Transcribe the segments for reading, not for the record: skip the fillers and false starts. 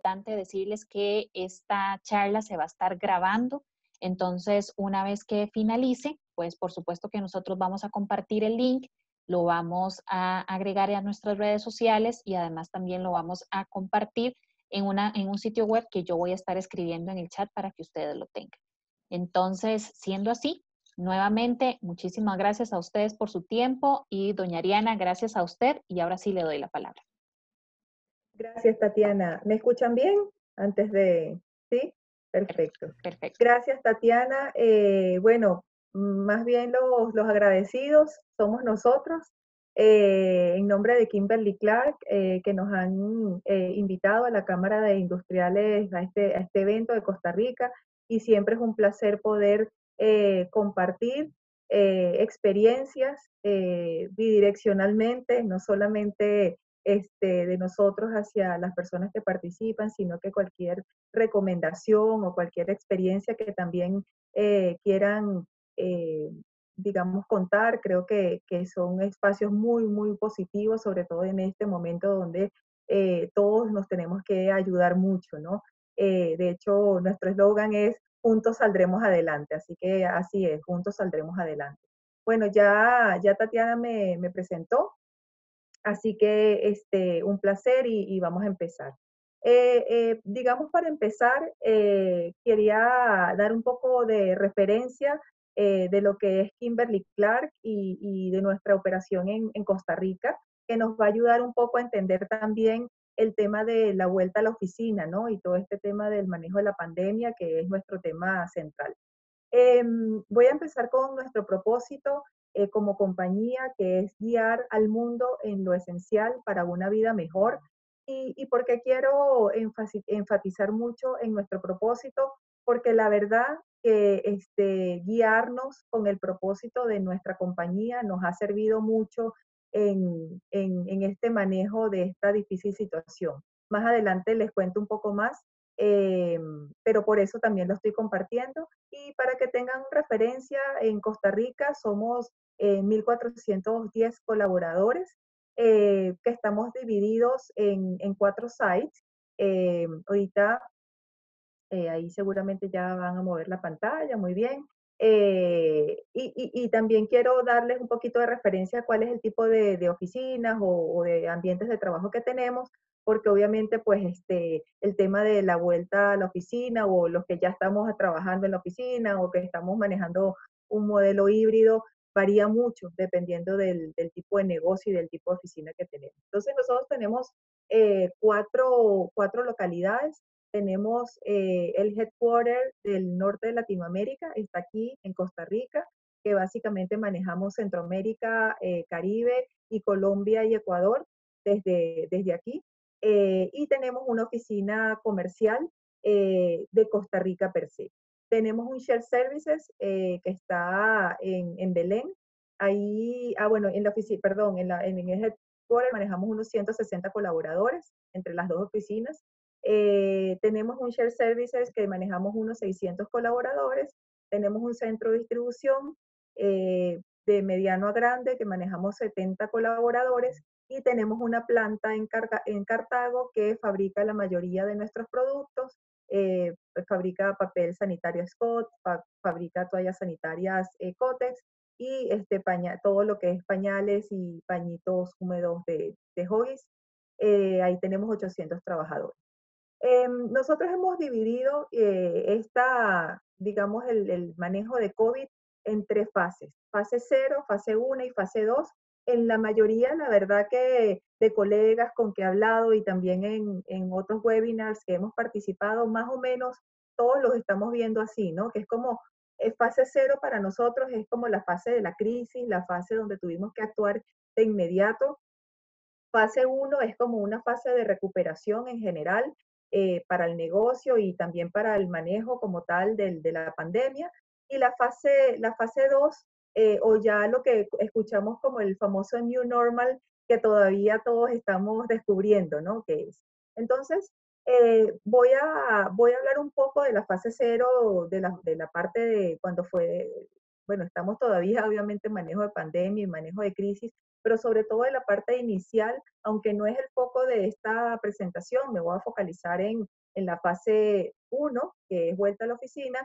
importante decirles que esta charla se va a estar grabando. Entonces, una vez que finalice, pues por supuesto que nosotros vamos a compartir el link, lo vamos a agregar a nuestras redes sociales y además también lo vamos a compartir en un sitio web que yo voy a estar escribiendo en el chat para que ustedes lo tengan. Entonces, siendo así, nuevamente, muchísimas gracias a ustedes por su tiempo y doña Ariana, gracias a usted y ahora sí le doy la palabra. Gracias, Tatiana. ¿Me escuchan bien? Antes de... ¿Sí? Perfecto. Perfecto. Gracias, Tatiana. Bueno, más bien los agradecidos somos nosotros, en nombre de Kimberly Clark, que nos han invitado a la Cámara de Industriales a este evento de Costa Rica, y siempre es un placer poder compartir experiencias bidireccionalmente, no solamente de nosotros hacia las personas que participan, sino que cualquier recomendación o cualquier experiencia que también quieran, eh, digamos, contar, creo que son espacios muy, muy positivos, sobre todo en este momento donde todos nos tenemos que ayudar mucho, ¿no? De hecho, nuestro eslogan es "Juntos saldremos adelante", así que así es, juntos saldremos adelante. Bueno, ya Tatiana me presentó. Así que un placer y vamos a empezar. Digamos, para empezar, quería dar un poco de referencia de lo que es Kimberly Clark y de nuestra operación en Costa Rica, que nos va a ayudar un poco a entender también el tema de la vuelta a la oficina, ¿no? Y todo este tema del manejo de la pandemia, que es nuestro tema central. Voy a empezar con nuestro propósito como compañía, que es guiar al mundo en lo esencial para una vida mejor. Y porque quiero enfatizar mucho en nuestro propósito, porque la verdad que guiarnos con el propósito de nuestra compañía nos ha servido mucho en este manejo de esta difícil situación. Más adelante les cuento un poco más, pero por eso también lo estoy compartiendo. Y para que tengan referencia, en Costa Rica somos 1,410 colaboradores, que estamos divididos en 4 sites. Ahorita ahí seguramente ya van a mover la pantalla, muy bien. Y también quiero darles un poquito de referencia a cuál es el tipo de oficinas o de ambientes de trabajo que tenemos, porque obviamente pues el tema de la vuelta a la oficina o los que ya estamos trabajando en la oficina o que estamos manejando un modelo híbrido varía mucho dependiendo del tipo de negocio y del tipo de oficina que tenemos. Entonces nosotros tenemos cuatro localidades. Tenemos el headquarter del norte de Latinoamérica, está aquí en Costa Rica, que básicamente manejamos Centroamérica, Caribe y Colombia y Ecuador desde aquí. Y tenemos una oficina comercial de Costa Rica per se. Tenemos un Shared Services que está en Belén. Ahí, bueno, en la oficina, perdón, en el headquarter manejamos unos 160 colaboradores entre las dos oficinas. Tenemos un Share Services que manejamos unos 600 colaboradores. Tenemos un centro de distribución de mediano a grande que manejamos 70 colaboradores. Y tenemos una planta en Cartago que fabrica la mayoría de nuestros productos. Fabrica papel sanitario Scott, fabrica toallas sanitarias Cotex y todo lo que es pañales y pañitos húmedos de Huggies. Ahí tenemos 800 trabajadores. Nosotros hemos dividido digamos, el manejo de COVID en 3 fases. Fase 0, fase 1 y fase 2. En la mayoría, la verdad que de colegas con que he hablado y también en otros webinars que hemos participado, más o menos todos los estamos viendo así, ¿no? Que es como fase 0 para nosotros es como la fase de la crisis, la fase donde tuvimos que actuar de inmediato. Fase 1 es como una fase de recuperación en general para el negocio y también para el manejo como tal de la pandemia. Y la fase 2, o ya lo que escuchamos como el famoso New Normal, que todavía todos estamos descubriendo, ¿no? ¿Qué es? Entonces, voy a hablar un poco de la fase 0, de la parte de cuando fue, bueno, estamos todavía obviamente en manejo de pandemia y manejo de crisis, pero sobre todo de la parte inicial, aunque no es el foco de esta presentación, me voy a focalizar en la fase uno, que es vuelta a la oficina.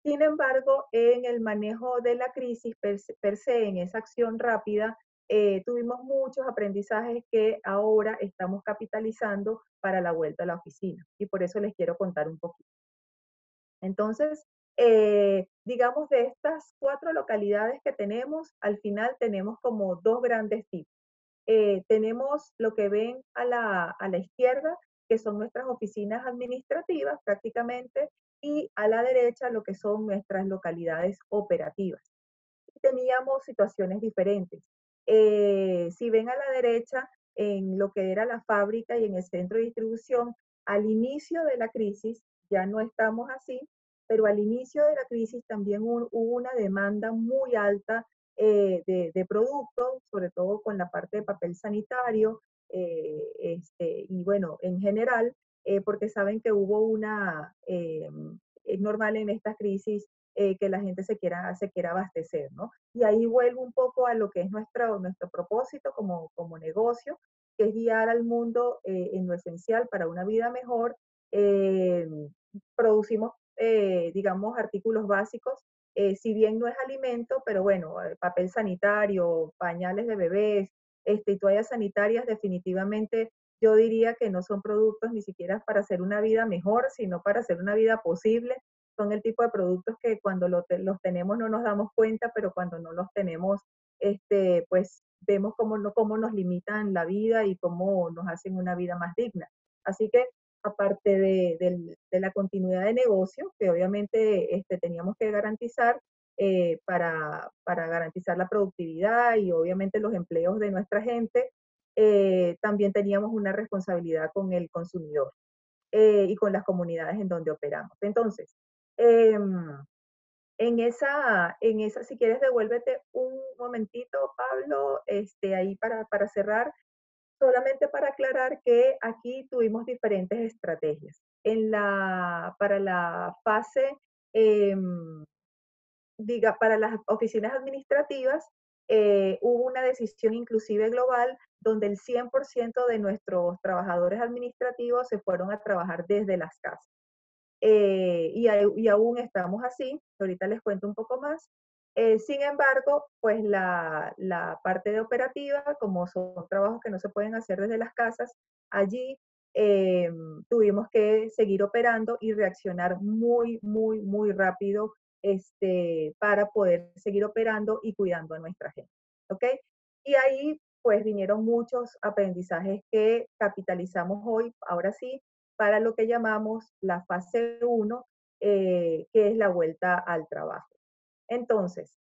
Sin embargo, en el manejo de la crisis per se, en esa acción rápida, tuvimos muchos aprendizajes que ahora estamos capitalizando para la vuelta a la oficina. Y por eso les quiero contar un poquito. Entonces, digamos, de estas 4 localidades que tenemos, al final tenemos como 2 grandes tipos. Tenemos lo que ven a la izquierda, que son nuestras oficinas administrativas prácticamente, y a la derecha lo que son nuestras localidades operativas. Teníamos situaciones diferentes. Si ven a la derecha, en lo que era la fábrica y en el centro de distribución, al inicio de la crisis, ya no estamos así, pero al inicio de la crisis también hubo una demanda muy alta de productos, sobre todo con la parte de papel sanitario, y bueno, en general, porque saben que hubo es normal en esta crisis que la gente se quiera abastecer, ¿no? Y ahí vuelvo un poco a lo que es nuestro propósito como negocio, que es guiar al mundo en lo esencial para una vida mejor. Eh, Producimos, digamos, artículos básicos, si bien no es alimento, pero bueno, papel sanitario, pañales de bebés, y toallas sanitarias, definitivamente yo diría que no son productos ni siquiera para hacer una vida mejor, sino para hacer una vida posible. Son el tipo de productos que cuando los tenemos no nos damos cuenta, pero cuando no los tenemos, pues vemos cómo nos limitan la vida y cómo nos hacen una vida más digna. Así que aparte de la continuidad de negocio, que obviamente teníamos que garantizar para garantizar la productividad y obviamente los empleos de nuestra gente, también teníamos una responsabilidad con el consumidor y con las comunidades en donde operamos. Entonces, em, si quieres, devuélvete un momentito, Pablo, ahí para cerrar, solamente para aclarar que aquí tuvimos diferentes estrategias. Para la fase, para las oficinas administrativas, hubo una decisión inclusive global donde el 100% de nuestros trabajadores administrativos se fueron a trabajar desde las casas. Y aún estamos así, ahorita les cuento un poco más. Sin embargo, pues la parte de operativa, como son trabajos que no se pueden hacer desde las casas, allí eh, tuvimos que seguir operando y reaccionar muy, muy, muy rápido para poder seguir operando y cuidando a nuestra gente. ¿Ok? Y ahí pues vinieron muchos aprendizajes que capitalizamos hoy, ahora sí, para lo que llamamos la fase uno, que es la vuelta al trabajo. Entonces,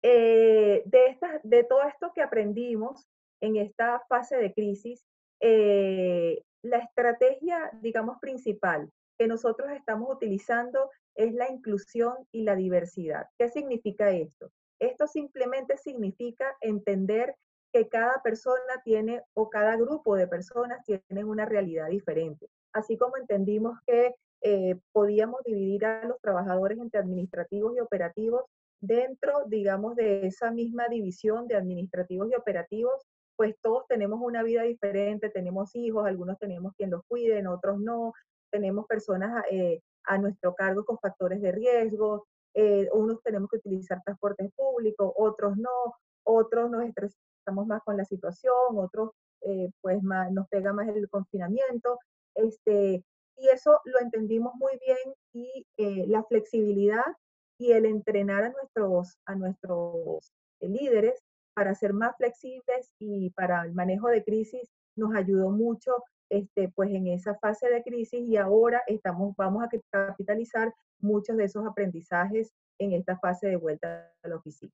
de todo esto que aprendimos en esta fase de crisis, la estrategia, digamos, principal que nosotros estamos utilizando es la inclusión y la diversidad. ¿Qué significa esto? Esto simplemente significa entender que cada persona tiene o cada grupo de personas tienen una realidad diferente. Así como entendimos que podíamos dividir a los trabajadores entre administrativos y operativos, dentro, digamos, de esa misma división de administrativos y operativos, pues todos tenemos una vida diferente, tenemos hijos, algunos tenemos quien los cuiden, otros no, tenemos personas a nuestro cargo con factores de riesgo, unos tenemos que utilizar transporte público, otros no, otros nos estresamos más con la situación, otros pues más, nos pega más el confinamiento, y eso lo entendimos muy bien y la flexibilidad y el entrenar a nuestros líderes para ser más flexibles y para el manejo de crisis nos ayudó mucho pues en esa fase de crisis y ahora vamos a capitalizar muchos de esos aprendizajes en esta fase de vuelta a la oficina.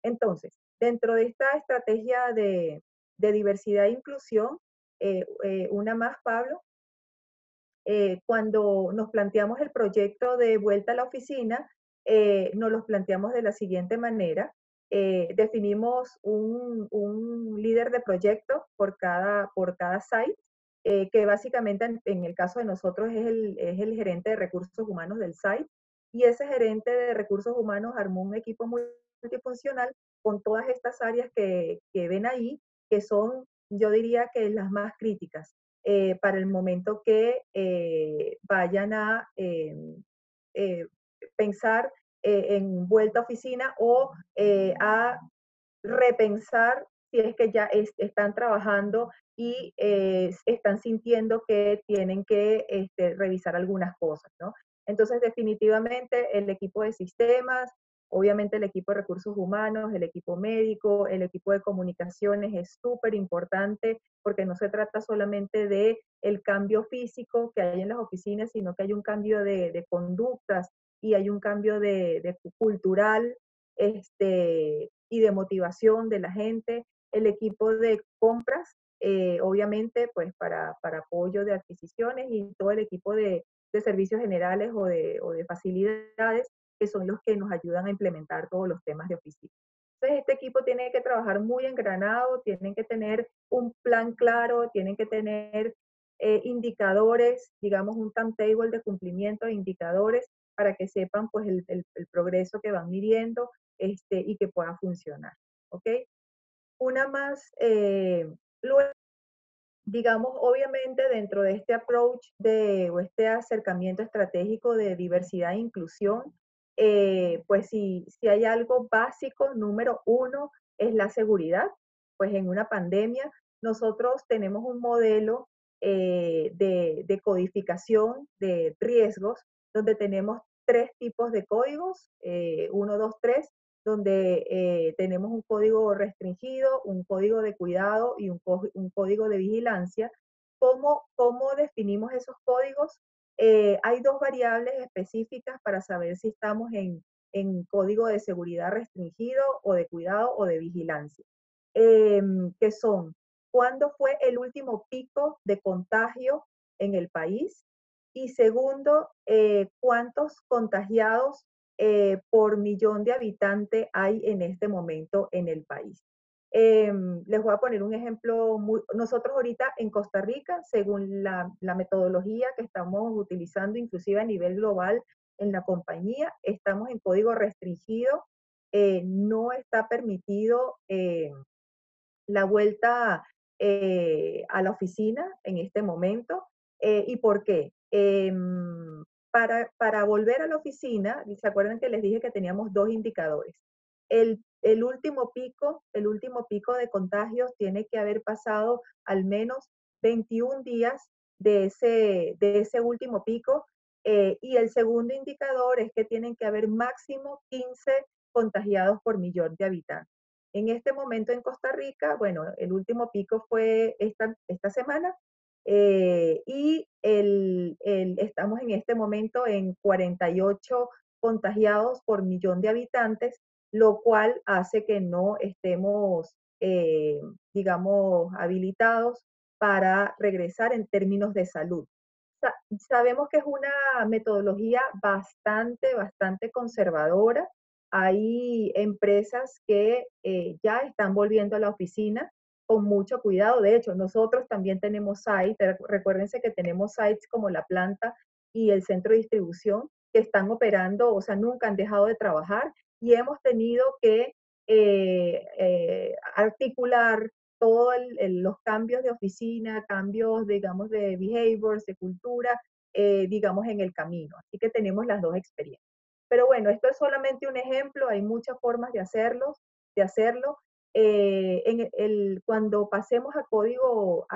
Entonces, dentro de esta estrategia de diversidad e inclusión, una más, Pablo, cuando nos planteamos el proyecto de vuelta a la oficina, nos los planteamos de la siguiente manera. Definimos un líder de proyecto por cada site, que básicamente en el caso de nosotros es el gerente de recursos humanos del site. Y ese gerente de recursos humanos armó un equipo multifuncional con todas estas áreas que ven ahí, que son, yo diría que las más críticas para el momento que vayan a eh, pensar en vuelta a oficina o a repensar si es que ya están trabajando y están sintiendo que tienen que revisar algunas cosas, ¿no? Entonces, definitivamente el equipo de sistemas, obviamente el equipo de recursos humanos, el equipo médico, el equipo de comunicaciones es súper importante porque no se trata solamente de el cambio físico que hay en las oficinas, sino que hay un cambio de conductas y hay un cambio de cultural y de motivación de la gente, el equipo de compras, obviamente, pues para apoyo de adquisiciones y todo el equipo de servicios generales o de facilidades, que son los que nos ayudan a implementar todos los temas de oficina. Entonces, este equipo tiene que trabajar muy engranado, tienen que tener un plan claro, tienen que tener indicadores, digamos un timetable de cumplimiento de indicadores para que sepan pues el progreso que van midiendo y que pueda funcionar. ¿Ok? Una más, luego, digamos, obviamente dentro de este approach o este acercamiento estratégico de diversidad e inclusión, pues si hay algo básico, número uno, es la seguridad. Pues en una pandemia nosotros tenemos un modelo de codificación de riesgos donde tenemos tres tipos de códigos, 1, 2, 3, donde tenemos un código restringido, un código de cuidado y un código de vigilancia. ¿Cómo definimos esos códigos? Hay dos variables específicas para saber si estamos en código de seguridad restringido o de cuidado o de vigilancia, que son cuándo fue el último pico de contagio en el país y segundo, cuántos contagiados por millón de habitantes hay en este momento en el país. Les voy a poner un ejemplo. Nosotros ahorita en Costa Rica, según la metodología que estamos utilizando, inclusive a nivel global en la compañía, estamos en código restringido. No está permitido la vuelta a la oficina en este momento. ¿Y por qué? Para volver a la oficina, ¿se acuerdan que les dije que teníamos dos indicadores? El último pico de contagios tiene que haber pasado al menos 21 días de ese último pico. Y el segundo indicador es que tienen que haber máximo 15 contagiados por millón de habitantes. En este momento en Costa Rica, bueno, el último pico fue esta semana y estamos en este momento en 48 contagiados por millón de habitantes, lo cual hace que no estemos, digamos, habilitados para regresar en términos de salud. Sabemos que es una metodología bastante conservadora. Hay empresas que ya están volviendo a la oficina con mucho cuidado. De hecho, nosotros también tenemos sites. Recuérdense que tenemos sites como la planta y el centro de distribución que están operando, o sea, nunca han dejado de trabajar y hemos tenido que articular todos los cambios de oficina, cambios, digamos, de behaviors, de cultura, digamos, en el camino. Así que tenemos las dos experiencias. Pero bueno, esto es solamente un ejemplo, hay muchas formas de hacerlo. Cuando pasemos a código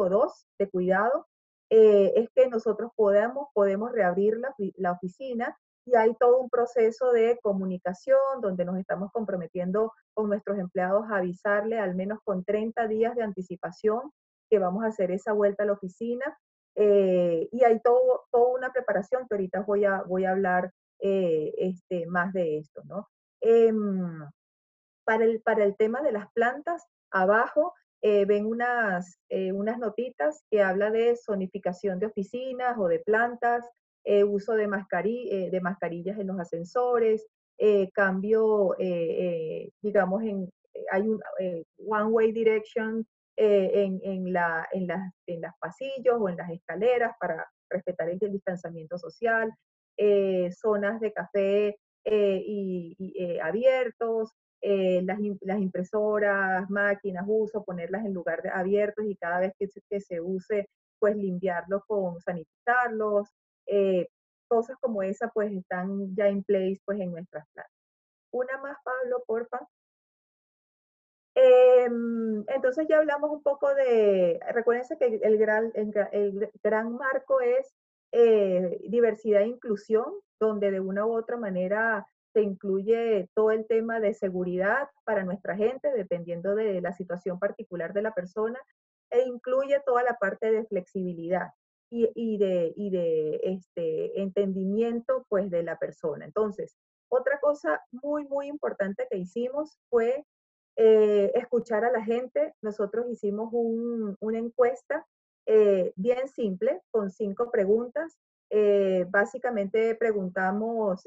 2 de cuidado, es que nosotros podemos reabrir la oficina y hay todo un proceso de comunicación donde nos estamos comprometiendo con nuestros empleados a avisarle al menos con 30 días de anticipación que vamos a hacer esa vuelta a la oficina. Y hay toda una preparación que ahorita voy a hablar más de esto, ¿no? Para el tema de las plantas, abajo ven unas notitas que habla de zonificación de oficinas o de plantas, uso de mascarillas en los ascensores, cambio, digamos, hay un one way direction en las pasillos o en las escaleras para respetar el distanciamiento social, zonas de café abiertos, las impresoras, máquinas, uso, ponerlas en lugar de abiertos y cada vez que se use, pues limpiarlos sanitizarlos, cosas como esa pues están ya en place pues en nuestras planes. Una más, Pablo, porfa. Entonces ya hablamos un poco de, recuérdense que el gran marco es diversidad e inclusión, donde de una u otra manera se incluye todo el tema de seguridad para nuestra gente, dependiendo de la situación particular de la persona, e incluye toda la parte de flexibilidad y de entendimiento pues de la persona. Entonces, otra cosa muy, muy importante que hicimos fue escuchar a la gente. Nosotros hicimos una encuesta bien simple con 5 preguntas. Básicamente preguntamos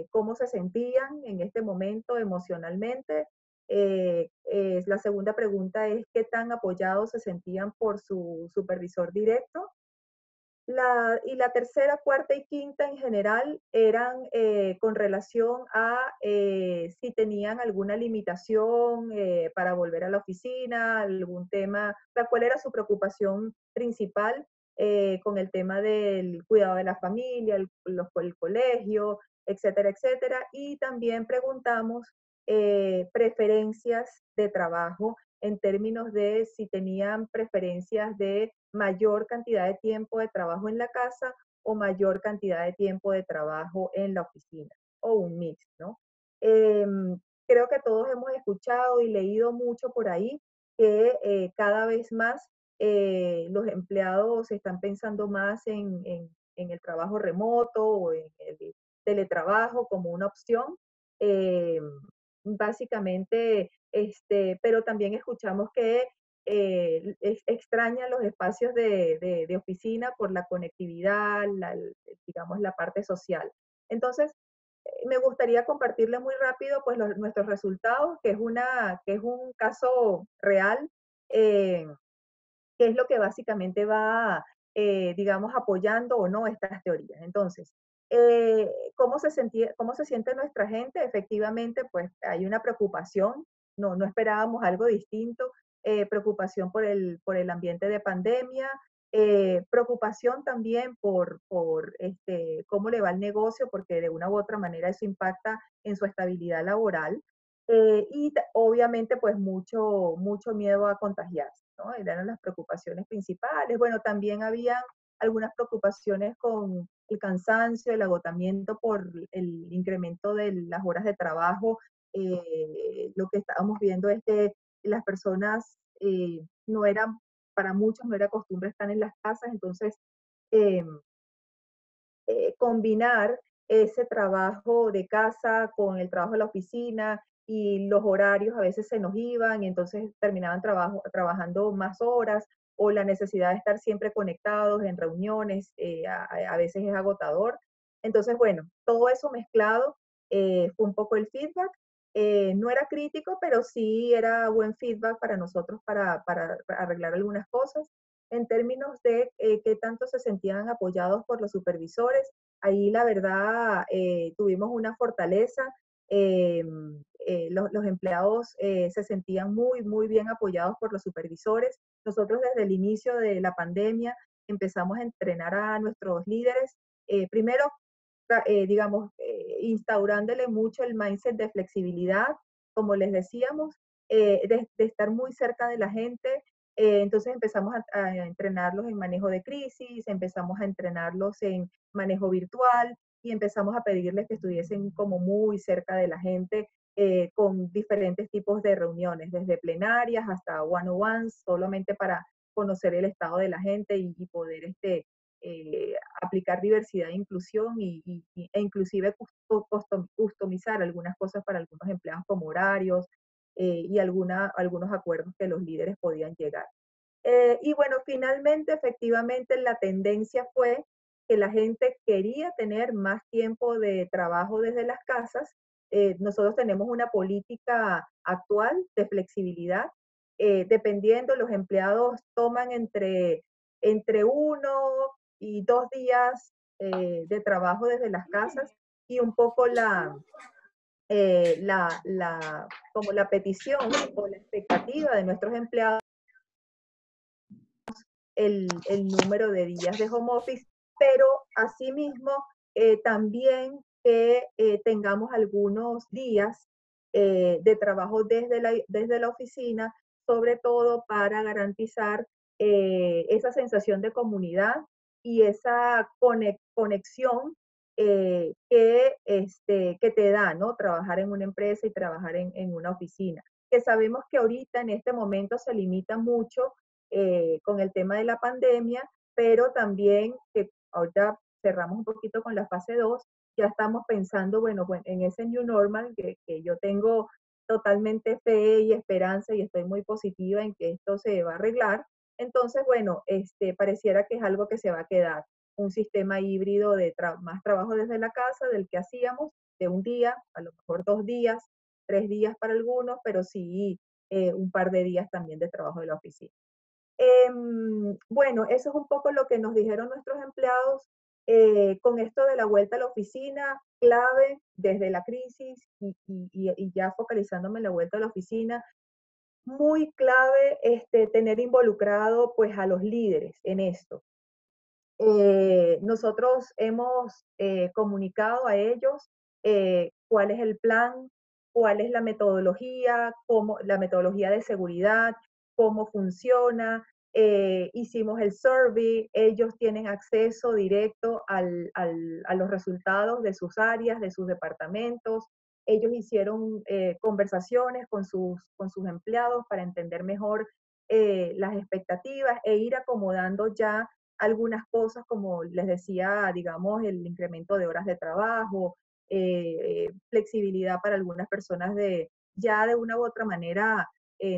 cómo se sentían en este momento emocionalmente. La segunda pregunta es qué tan apoyados se sentían por su supervisor directo. Y la tercera, cuarta y quinta en general eran con relación a si tenían alguna limitación para volver a la oficina, algún tema, o sea, cuál era su preocupación principal con el tema del cuidado de la familia, el colegio, etcétera, etcétera. Y también preguntamos preferencias de trabajo en términos de si tenían preferencias de mayor cantidad de tiempo de trabajo en la casa o mayor cantidad de tiempo de trabajo en la oficina, o un mix, ¿no? Eh, Creo que todos hemos escuchado y leído mucho por ahí que cada vez más los empleados están pensando más en el trabajo remoto o en el teletrabajo como una opción. Eh, Básicamente, pero también escuchamos que extrañan los espacios de oficina por la conectividad, digamos, la parte social. Entonces, me gustaría compartirle muy rápido pues, nuestros resultados, que es un caso real, eh, que es lo que básicamente va, digamos, apoyando o no estas teorías. Entonces, ¿cómo se siente nuestra gente? Efectivamente, pues hay una preocupación, no esperábamos algo distinto, preocupación por el ambiente de pandemia, preocupación también por cómo le va el negocio, porque de una u otra manera eso impacta en su estabilidad laboral. Y obviamente pues mucho miedo a contagiarse, ¿no? Eran las preocupaciones principales. Bueno, también había algunas preocupaciones con el cansancio, el agotamiento por el incremento de las horas de trabajo. Lo que estábamos viendo es que las personas no eran, para muchos no era costumbre estar en las casas, entonces eh, combinar ese trabajo de casa con el trabajo de la oficina y los horarios a veces se nos iban y entonces terminaban trabajando más horas o la necesidad de estar siempre conectados en reuniones, a veces es agotador. Entonces, bueno, todo eso mezclado fue un poco el feedback. No era crítico, pero sí era buen feedback para nosotros para arreglar algunas cosas. En términos de qué tanto se sentían apoyados por los supervisores, ahí la verdad tuvimos una fortaleza. eh, los empleados se sentían muy, muy bien apoyados por los supervisores. Nosotros desde el inicio de la pandemia empezamos a entrenar a nuestros líderes, primero, digamos, instaurándole mucho el mindset de flexibilidad, como les decíamos, de estar muy cerca de la gente. Entonces empezamos a entrenarlos en manejo de crisis, empezamos a entrenarlos en manejo virtual y empezamos a pedirles que estuviesen como muy cerca de la gente con diferentes tipos de reuniones, desde plenarias hasta one-on-ones, solamente para conocer el estado de la gente y poder aplicar diversidad e inclusión e inclusive customizar algunas cosas para algunos empleados como horarios y algunos acuerdos que los líderes podían llegar. Y bueno, finalmente, efectivamente, la tendencia fue que la gente quería tener más tiempo de trabajo desde las casas. Nosotros tenemos una política actual de flexibilidad. Dependiendo, los empleados toman entre 1 y 2 días de trabajo desde las casas y un poco como la petición o la expectativa de nuestros empleados el número de días de home office pero asimismo también que tengamos algunos días de trabajo desde la oficina, sobre todo para garantizar esa sensación de comunidad y esa conexión que te da, ¿no? Trabajar en una empresa y trabajar en una oficina. Que sabemos que ahorita en este momento se limita mucho con el tema de la pandemia, pero también que ahorita cerramos un poquito con la fase 2, ya estamos pensando, bueno, en ese new normal que yo tengo totalmente fe y esperanza y estoy muy positiva en que esto se va a arreglar. Entonces, bueno, pareciera que es algo que se va a quedar, un sistema híbrido de más trabajo desde la casa del que hacíamos, de un día, a lo mejor 2 días, 3 días para algunos, pero sí un par de días también de trabajo de la oficina. Bueno, eso es un poco lo que nos dijeron nuestros empleados con esto de la vuelta a la oficina, clave desde la crisis y ya focalizándome en la vuelta a la oficina, muy clave tener involucrado pues a los líderes en esto. Nosotros hemos comunicado a ellos cuál es el plan, cuál es la metodología de seguridad, cómo funciona. Hicimos el survey, ellos tienen acceso directo a los resultados de sus áreas, de sus departamentos. Ellos hicieron conversaciones con sus empleados para entender mejor las expectativas e ir acomodando ya algunas cosas, como les decía, digamos, el incremento de horas de trabajo, flexibilidad para algunas personas ya de una u otra manera,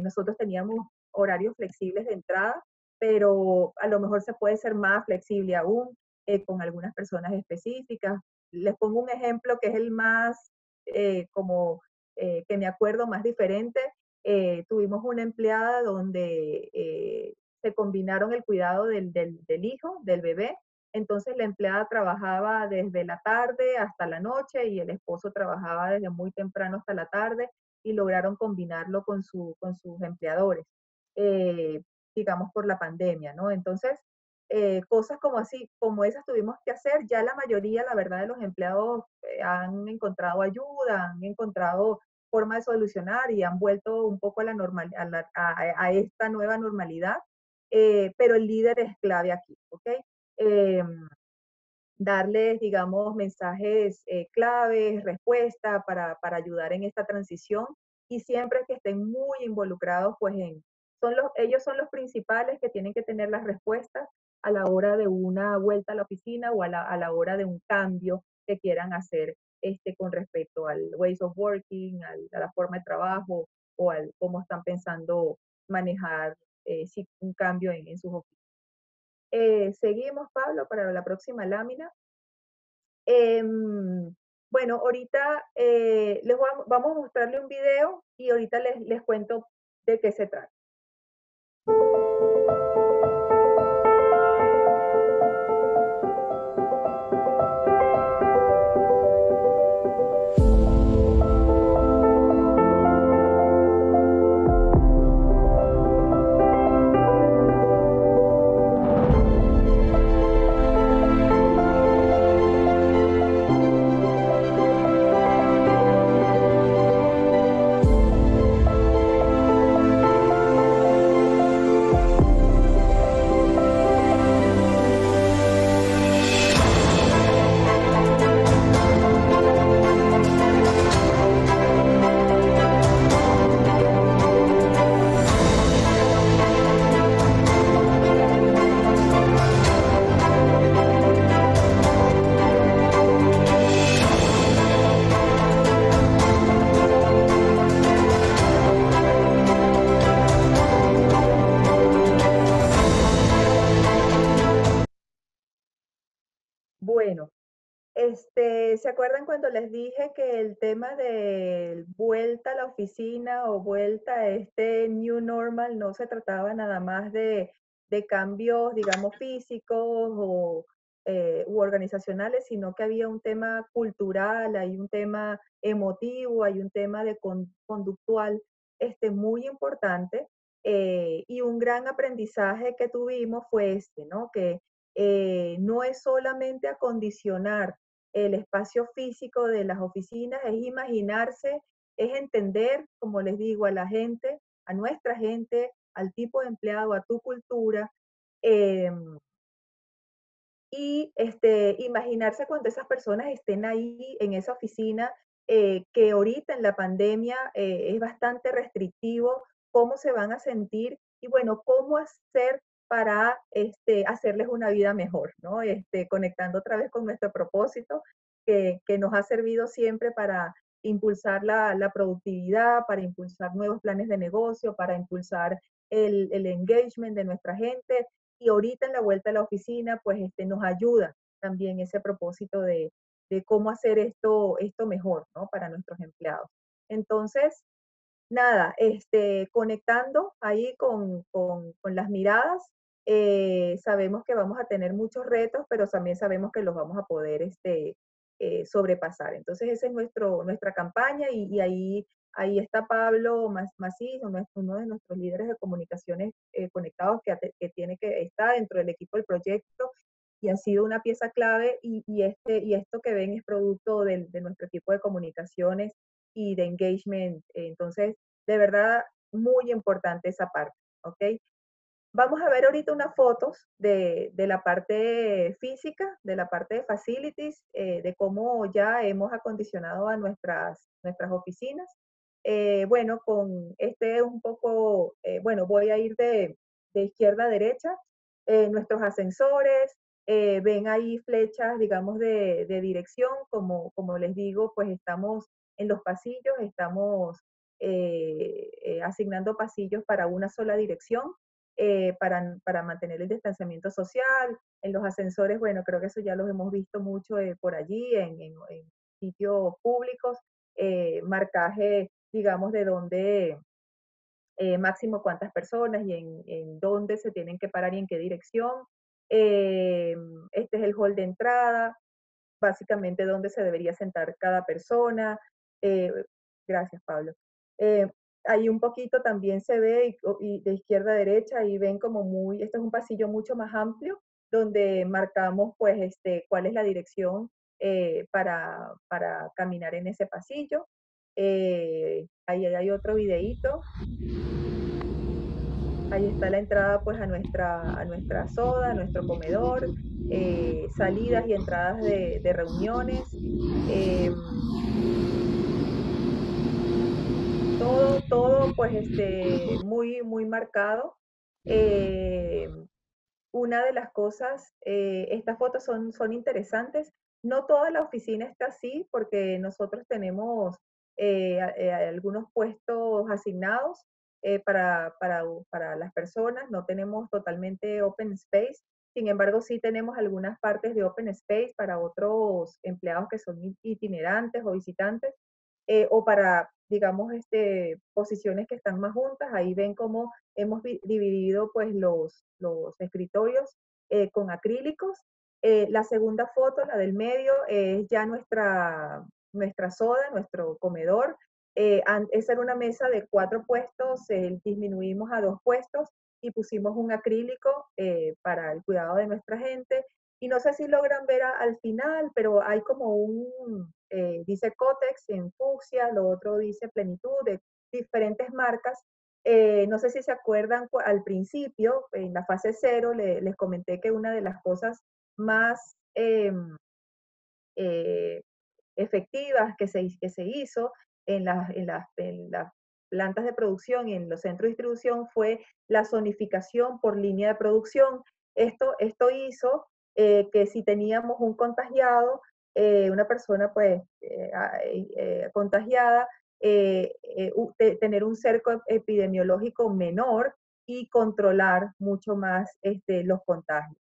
nosotros teníamos horarios flexibles de entrada, pero a lo mejor se puede ser más flexible aún con algunas personas específicas. Les pongo un ejemplo que es el más, que me acuerdo más diferente. Tuvimos una empleada donde se combinaron el cuidado del hijo, del bebé. Entonces la empleada trabajaba desde la tarde hasta la noche y el esposo trabajaba desde muy temprano hasta la tarde y lograron combinarlo con sus empleadores, eh, digamos por la pandemia, ¿no? Entonces, cosas como así, como esas tuvimos que hacer. Ya la mayoría, la verdad, de los empleados han encontrado ayuda, han encontrado forma de solucionar y han vuelto un poco a la normal, a esta nueva normalidad, pero el líder es clave aquí, ¿ok? Eh, Darles, digamos, mensajes claves, respuesta para ayudar en esta transición y siempre que estén muy involucrados, pues ellos son los principales que tienen que tener las respuestas a la hora de una vuelta a la oficina o a la hora de un cambio que quieran hacer con respecto al ways of working, a la forma de trabajo o al cómo están pensando manejar un cambio en sus oficinas. Seguimos, Pablo, para la próxima lámina. Bueno, ahorita vamos a mostrarle un video y ahorita les cuento de qué se trata. Bueno, ¿se acuerdan cuando les dije que el tema de vuelta a la oficina o vuelta a este new normal no se trataba nada más de cambios, digamos, físicos u organizacionales, sino que había un tema cultural, hay un tema emotivo, hay un tema de conductual muy importante? Y un gran aprendizaje que tuvimos fue ¿no? Que no es solamente acondicionar el espacio físico de las oficinas, es imaginarse, es entender, como les digo, a la gente, a nuestra gente, al tipo de empleado, a tu cultura, eh, y imaginarse cuando esas personas estén ahí en esa oficina, que ahorita en la pandemia es bastante restrictivo, cómo se van a sentir y bueno, cómo hacer para hacerles una vida mejor, ¿no? Conectando otra vez con nuestro propósito, que nos ha servido siempre para impulsar la productividad, para impulsar nuevos planes de negocio, para impulsar el engagement de nuestra gente, y ahorita en la vuelta a la oficina, pues nos ayuda también ese propósito de cómo hacer esto mejor, ¿no? Para nuestros empleados. Entonces, nada, conectando ahí con las miradas, sabemos que vamos a tener muchos retos, pero también sabemos que los vamos a poder sobrepasar. Entonces, esa es nuestra campaña y ahí está Pablo Macís, uno de nuestros líderes de comunicaciones conectados que tiene que estar dentro del equipo del proyecto y ha sido una pieza clave y esto que ven es producto de nuestro equipo de comunicaciones y de engagement. Entonces, de verdad, muy importante esa parte, ¿ok? Vamos a ver ahorita unas fotos de la parte física, de la parte de facilities, de cómo ya hemos acondicionado a nuestras oficinas. Bueno, con un poco, bueno, voy a ir de izquierda a derecha. Nuestros ascensores, ven ahí flechas, digamos, de dirección, como les digo, pues estamos en los pasillos, estamos asignando pasillos para una sola dirección, para mantener el distanciamiento social. En los ascensores, bueno, creo que eso ya los hemos visto mucho por allí, en sitios públicos, marcaje, digamos, de dónde máximo cuántas personas y en dónde se tienen que parar y en qué dirección. Eh, este es el hall de entrada, básicamente dónde se debería sentar cada persona. Eh, gracias, Pablo. Eh, ahí un poquito también se ve y de izquierda a derecha y ven como este es un pasillo mucho más amplio donde marcamos pues cuál es la dirección para caminar en ese pasillo. Ahí hay otro videíto. Ahí está la entrada pues a nuestra soda, a nuestro comedor, salidas y entradas de reuniones. Eh, todo pues muy, muy marcado. Eh, una de las cosas, estas fotos son interesantes. No toda la oficina está así porque nosotros tenemos algunos puestos asignados para las personas. No tenemos totalmente open space. Sin embargo, sí tenemos algunas partes de open space para otros empleados que son itinerantes o visitantes, o para, digamos, posiciones que están más juntas. Ahí ven cómo hemos dividido pues los escritorios con acrílicos. La segunda foto, la del medio, es ya nuestra soda, nuestro comedor. Esa era una mesa de 4 puestos, disminuimos a 2 puestos y pusimos un acrílico para el cuidado de nuestra gente. Y no sé si logran ver al final, pero hay como dice Cotex en fucsia, lo otro dice Plenitud, de diferentes marcas. No sé si se acuerdan, al principio, en la fase cero, les comenté que una de las cosas más eh, efectivas que se hizo en las plantas de producción y en los centros de distribución fue la zonificación por línea de producción. Esto hizo que si teníamos un contagiado, una persona pues contagiada, tener un cerco epidemiológico menor y controlar mucho más los contagios.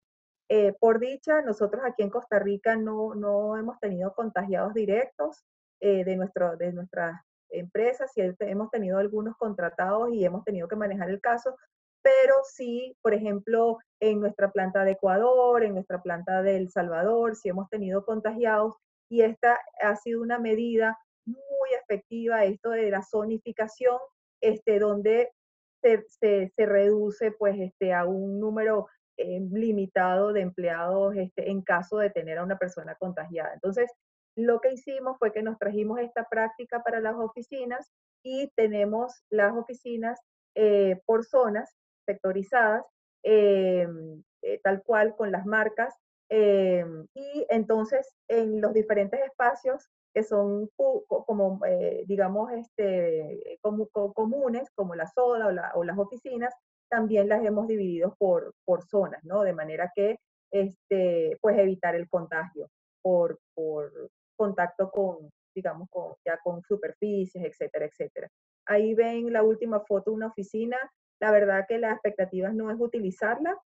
Por dicha, nosotros aquí en Costa Rica no hemos tenido contagiados directos de nuestras empresas, sí hemos tenido algunos contratados y hemos tenido que manejar el caso, pero sí, por ejemplo, en nuestra planta de Ecuador, en nuestra planta de El Salvador, sí hemos tenido contagiados y esta ha sido una medida muy efectiva, esto de la zonificación, donde se reduce pues a un número limitado de empleados en caso de tener a una persona contagiada. Entonces, lo que hicimos fue que nos trajimos esta práctica para las oficinas y tenemos las oficinas por zonas sectorizadas, eh, tal cual con las marcas. Y entonces en los diferentes espacios que son como, digamos, comunes, como la soda o las oficinas, también las hemos dividido por zonas, ¿no? De manera que, pues evitar el contagio por contacto con, digamos, ya con superficies, etcétera, etcétera. Ahí ven la última foto de una oficina. La verdad que las expectativas no es utilizarla,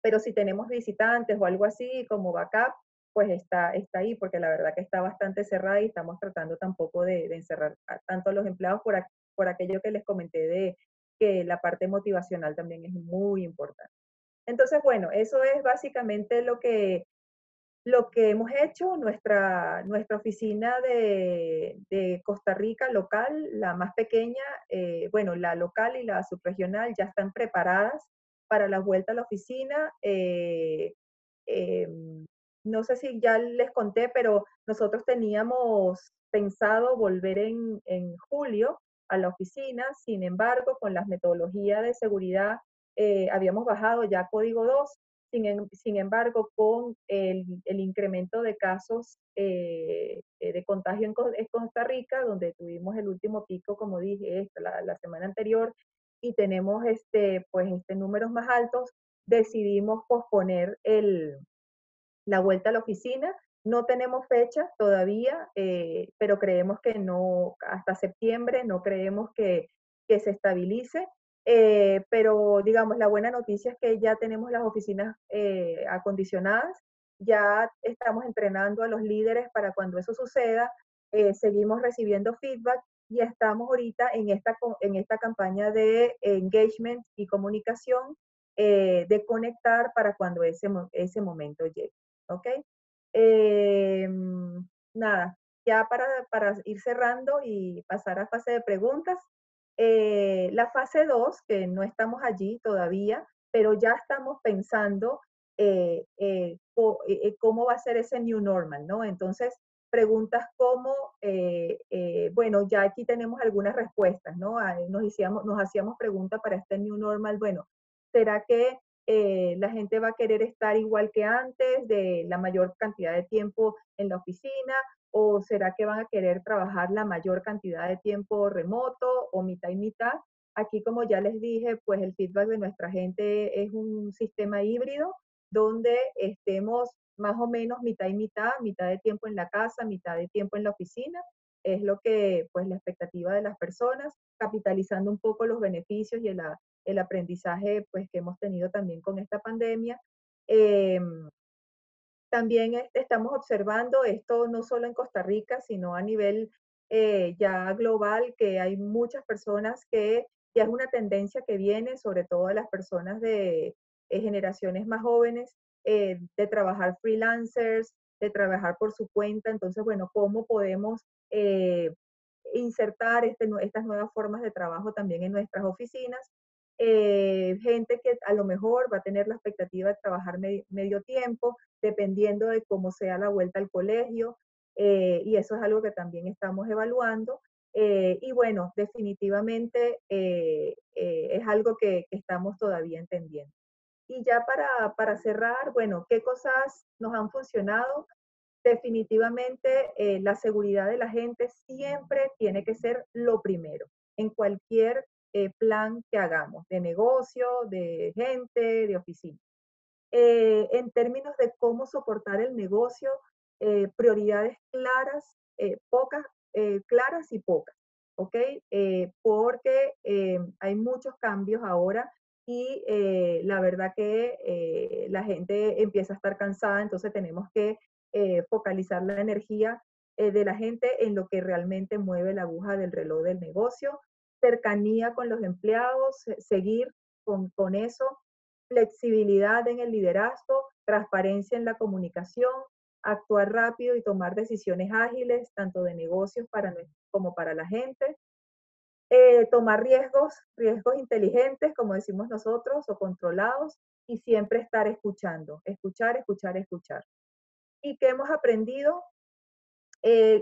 pero si tenemos visitantes o algo así como backup, pues está ahí, porque la verdad que está bastante cerrada y estamos tratando tampoco de encerrar tanto a los empleados por aquello que les comenté de que la parte motivacional también es muy importante. Entonces, bueno, eso es básicamente lo que hemos hecho. Nuestra oficina de Costa Rica local, la más pequeña, bueno, la local y la subregional ya están preparadas para la vuelta a la oficina. Eh, no sé si ya les conté, pero nosotros teníamos pensado volver en julio a la oficina. Sin embargo, con las metodologías de seguridad, habíamos bajado ya código 2. Sin embargo, con el incremento de casos de contagio en Costa Rica, donde tuvimos el último pico, como dije, la semana anterior, y tenemos pues, números más altos, decidimos posponer la vuelta a la oficina. No tenemos fecha todavía, pero creemos que no, hasta septiembre no creemos que se estabilice. Pero digamos, la buena noticia es que ya tenemos las oficinas acondicionadas, ya estamos entrenando a los líderes para cuando eso suceda. Seguimos recibiendo feedback y estamos ahorita en esta campaña de engagement y comunicación, de conectar para cuando ese momento llegue. ¿Ok? Eh, nada, ya para ir cerrando y pasar a fase de preguntas, la fase 2 que no estamos allí todavía, pero ya estamos pensando cómo va a ser ese new normal, ¿no? Entonces, preguntas como, bueno, ya aquí tenemos algunas respuestas, ¿no? Nos hacíamos preguntas para este new normal, bueno, ¿será que la gente va a querer estar igual que antes, de la mayor cantidad de tiempo en la oficina? ¿O será que van a querer trabajar la mayor cantidad de tiempo remoto o mitad y mitad? Aquí, como ya les dije, pues el feedback de nuestra gente es un sistema híbrido donde estemos más o menos mitad y mitad de tiempo en la casa, mitad de tiempo en la oficina. Es lo que, pues, la expectativa de las personas, capitalizando un poco los beneficios y el aprendizaje, pues, que hemos tenido también con esta pandemia. Eh, También estamos observando esto no solo en Costa Rica, sino a nivel ya global, que hay muchas personas que ya es una tendencia que viene, sobre todo de las personas de generaciones más jóvenes, de trabajar freelancers, de trabajar por su cuenta. Entonces, bueno, ¿cómo podemos eh, insertar estas nuevas formas de trabajo también en nuestras oficinas? Gente que a lo mejor va a tener la expectativa de trabajar medio tiempo, dependiendo de cómo sea la vuelta al colegio, y eso es algo que también estamos evaluando. Y bueno, definitivamente es algo que estamos todavía entendiendo. Y ya para cerrar, bueno, ¿qué cosas nos han funcionado? Definitivamente la seguridad de la gente siempre tiene que ser lo primero en cualquier plan que hagamos, de negocio, de gente, de oficina. En términos de cómo soportar el negocio, prioridades claras, pocas, claras y pocas, ¿ok? Porque hay muchos cambios ahora y la verdad que la gente empieza a estar cansada, entonces tenemos que focalizar la energía de la gente en lo que realmente mueve la aguja del reloj del negocio, cercanía con los empleados, seguir con eso, flexibilidad en el liderazgo, transparencia en la comunicación, actuar rápido y tomar decisiones ágiles, tanto de negocios como para la gente, tomar riesgos inteligentes, como decimos nosotros, o controlados, y siempre estar escuchando, escuchar, escuchar, escuchar. ¿Y qué hemos aprendido?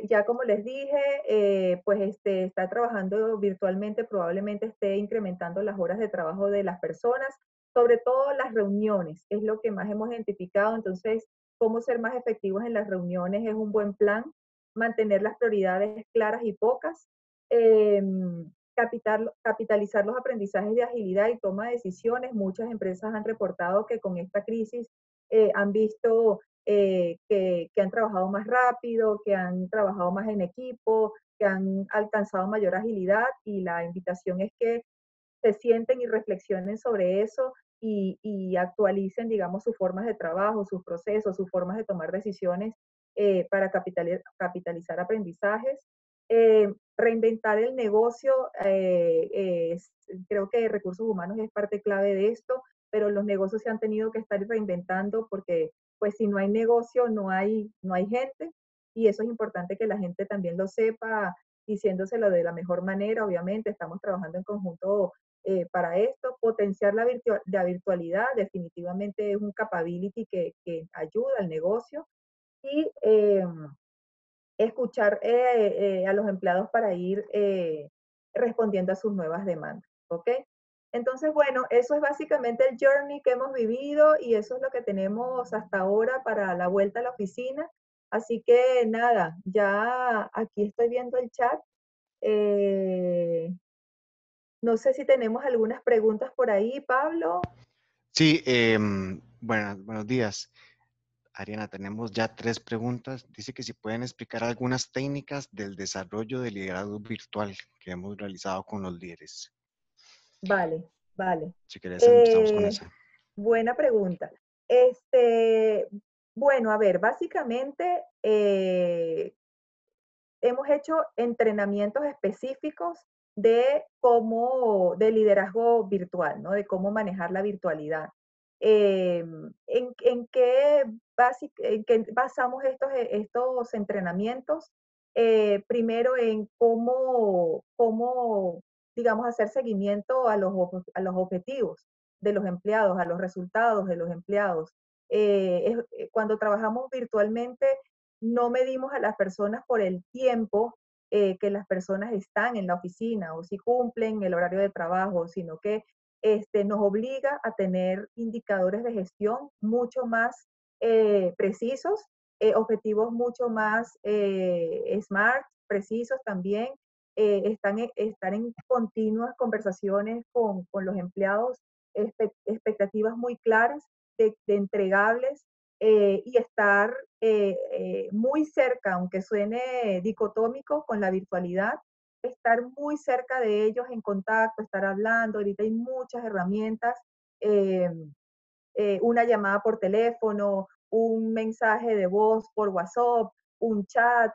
Ya como les dije, pues está trabajando virtualmente, probablemente esté incrementando las horas de trabajo de las personas, sobre todo las reuniones, es lo que más hemos identificado. Entonces, cómo ser más efectivos en las reuniones es un buen plan, mantener las prioridades claras y pocas, capitalizar los aprendizajes de agilidad y toma de decisiones. Muchas empresas han reportado que con esta crisis han visto que han trabajado más rápido, que han trabajado más en equipo, que han alcanzado mayor agilidad, y la invitación es que se sienten y reflexionen sobre eso y actualicen, digamos, sus formas de trabajo, sus procesos, sus formas de tomar decisiones para capitalizar aprendizajes. Reinventar el negocio, creo que recursos humanos es parte clave de esto, pero los negocios se han tenido que estar reinventando porque pues si no hay negocio, no hay gente, y eso es importante que la gente también lo sepa, diciéndoselo de la mejor manera. Obviamente estamos trabajando en conjunto para esto. Potenciar la virtualidad definitivamente es un capability que ayuda al negocio, y escuchar a los empleados para ir respondiendo a sus nuevas demandas, ¿ok? Entonces, bueno, eso es básicamente el journey que hemos vivido y eso es lo que tenemos hasta ahora para la vuelta a la oficina. Así que nada, ya aquí estoy viendo el chat. Eh, no sé si tenemos algunas preguntas por ahí, Pablo. Sí, buenos días. Ariana, tenemos ya 3 preguntas. Dice que si pueden explicar algunas técnicas del desarrollo de liderazgo virtual que hemos realizado con los líderes. Vale, vale. Si querés, empezamos con Eh, esa. buena pregunta. Este, bueno, a ver, básicamente hemos hecho entrenamientos específicos de liderazgo virtual, ¿no? De cómo manejar la virtualidad. ¿En qué basamos estos entrenamientos? Primero en cómo, digamos, hacer seguimiento a los objetivos de los empleados, a los resultados de los empleados. Cuando trabajamos virtualmente, no medimos a las personas por el tiempo que las personas están en la oficina o si cumplen el horario de trabajo, sino que nos obliga a tener indicadores de gestión mucho más precisos, objetivos mucho más smart, precisos también, estar en continuas conversaciones con los empleados, expectativas muy claras de entregables, y estar muy cerca, aunque suene dicotómico con la virtualidad, estar muy cerca de ellos en contacto, estar hablando. Ahorita hay muchas herramientas, eh, una llamada por teléfono, un mensaje de voz por WhatsApp, un chat,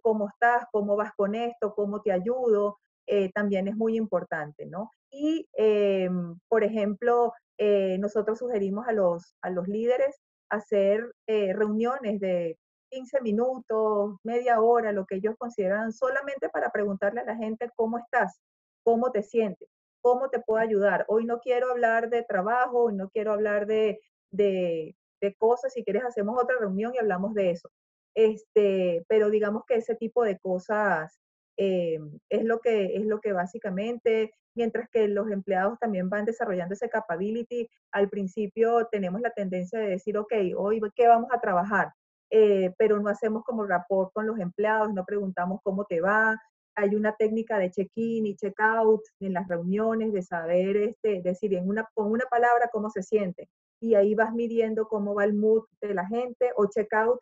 cómo estás, cómo vas con esto, cómo te ayudo, también es muy importante, ¿no? Y, por ejemplo, nosotros sugerimos a los líderes hacer reuniones de 15 minutos, media hora, lo que ellos consideran, solamente para preguntarle a la gente cómo estás, cómo te sientes, cómo te puedo ayudar. Hoy no quiero hablar de trabajo, hoy no quiero hablar de cosas, si quieres hacemos otra reunión y hablamos de eso. Pero digamos que ese tipo de cosas es lo que básicamente, mientras que los empleados también van desarrollando ese capability. Al principio tenemos la tendencia de decir, ok, hoy qué vamos a trabajar, pero no hacemos como rapport con los empleados, no preguntamos cómo te va. Hay una técnica de check-in y check-out en las reuniones, de saber decir con una palabra cómo se siente. Y ahí vas midiendo cómo va el mood de la gente, o check-out,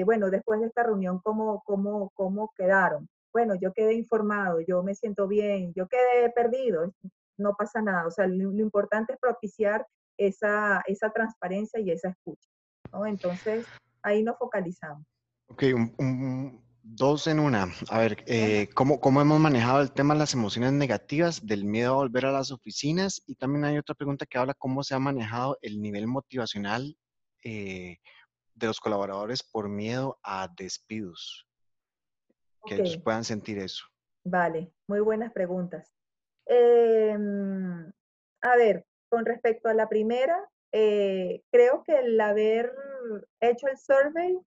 bueno, después de esta reunión, cómo quedaron. Bueno, yo quedé informado, yo me siento bien, yo quedé perdido, no pasa nada. O sea, lo importante es propiciar esa transparencia y esa escucha, ¿no? Entonces, ahí nos focalizamos. Ok, dos en una. A ver, Ajá. ¿cómo hemos manejado el tema de las emociones negativas, del miedo a volver a las oficinas? Y también hay otra pregunta que habla cómo se ha manejado el nivel motivacional eh, de los colaboradores por miedo a despidos, que Ok, ellos puedan sentir eso. vale, muy buenas preguntas. Eh, a ver, con respecto a la primera, creo que el haber hecho el survey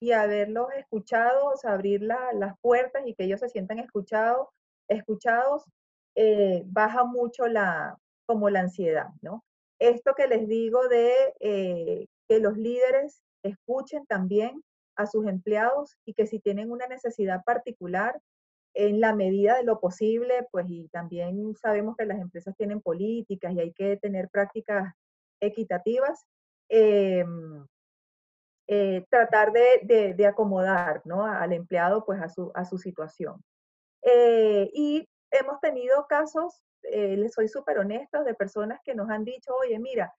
y haberlos escuchado, o sea, abrir las puertas y que ellos se sientan escuchados, baja mucho como la ansiedad, ¿no? Esto que les digo de que los líderes escuchen también a sus empleados y que si tienen una necesidad particular, en la medida de lo posible, pues y también sabemos que las empresas tienen políticas y hay que tener prácticas equitativas, eh, tratar de acomodar, ¿no? Al empleado pues a su situación. Y hemos tenido casos, les soy súper honestos, de personas que nos han dicho, oye, mira,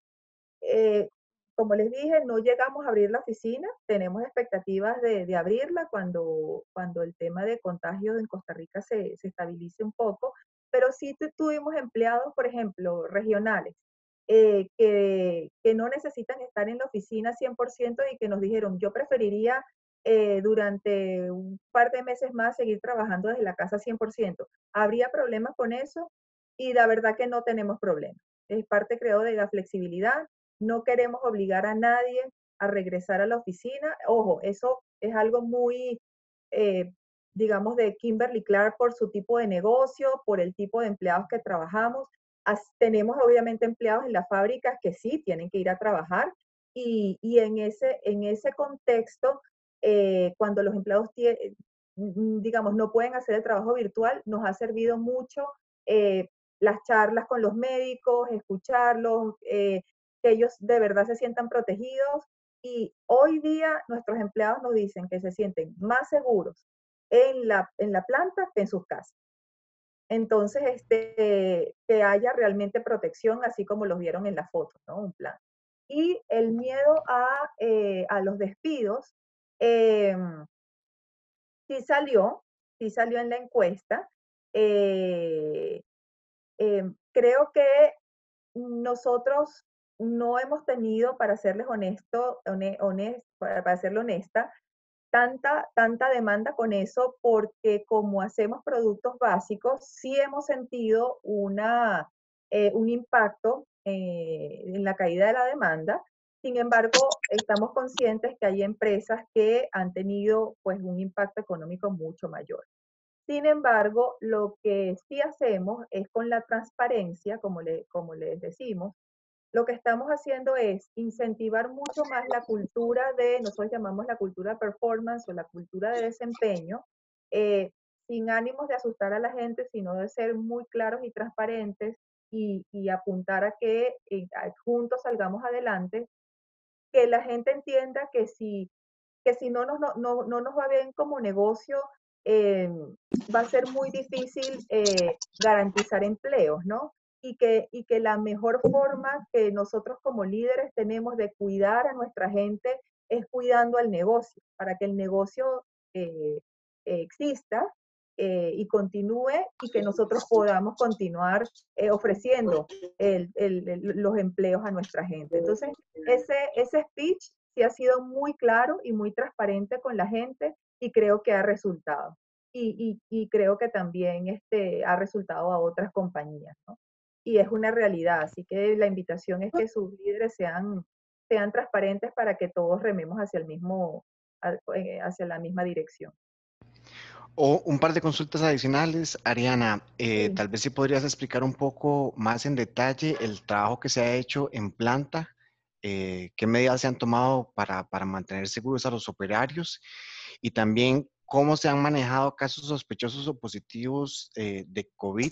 eh, como les dije, no llegamos a abrir la oficina, tenemos expectativas de abrirla cuando el tema de contagios en Costa Rica se estabilice un poco, pero sí tuvimos empleados, por ejemplo, regionales, que no necesitan estar en la oficina 100% y que nos dijeron, yo preferiría durante un par de meses más seguir trabajando desde la casa 100%. ¿Habría problemas con eso? Y la verdad que no tenemos problemas. Es parte, creo, de la flexibilidad. No queremos obligar a nadie a regresar a la oficina. Ojo, eso es algo muy, eh, digamos, de Kimberly Clark por su tipo de negocio, por el tipo de empleados que trabajamos. Tenemos obviamente empleados en las fábricas que sí tienen que ir a trabajar y en ese contexto, cuando los empleados, digamos, no pueden hacer el trabajo virtual, nos ha servido mucho las charlas con los médicos, escucharlos, que ellos de verdad se sientan protegidos. Y hoy día nuestros empleados nos dicen que se sienten más seguros en la planta que en sus casas. Entonces, que haya realmente protección, así como los vieron en la foto, ¿no? Un plan. Y el miedo a los despidos, eh, sí salió, sí salió en la encuesta. Eh, Creo que nosotros no hemos tenido, para serles para serle honesta, tanta demanda con eso porque como hacemos productos básicos, sí hemos sentido un impacto en la caída de la demanda. Sin embargo, estamos conscientes que hay empresas que han tenido pues un impacto económico mucho mayor. Sin embargo, lo que sí hacemos es con la transparencia, como les decimos, lo que estamos haciendo es incentivar mucho más la cultura nosotros llamamos la cultura performance o la cultura de desempeño, sin ánimos de asustar a la gente, sino de ser muy claros y transparentes y apuntar a que juntos salgamos adelante, que la gente entienda que si no nos va bien como negocio, eh, va a ser muy difícil garantizar empleos, ¿no? Y que la mejor forma que nosotros como líderes tenemos de cuidar a nuestra gente es cuidando al negocio, para que el negocio exista y continúe y que nosotros podamos continuar ofreciendo los empleos a nuestra gente. Entonces, ese speech sí ha sido muy claro y muy transparente con la gente y creo que ha resultado. Y creo que también ha resultado a otras compañías, ¿no? Y es una realidad, así que la invitación es que sus líderes sean transparentes para que todos rememos hacia la misma dirección. O un par de consultas adicionales, Ariana, Sí. tal vez si podrías explicar un poco más en detalle el trabajo que se ha hecho en planta, qué medidas se han tomado para mantener seguros a los operarios y también cómo se han manejado casos sospechosos o positivos de COVID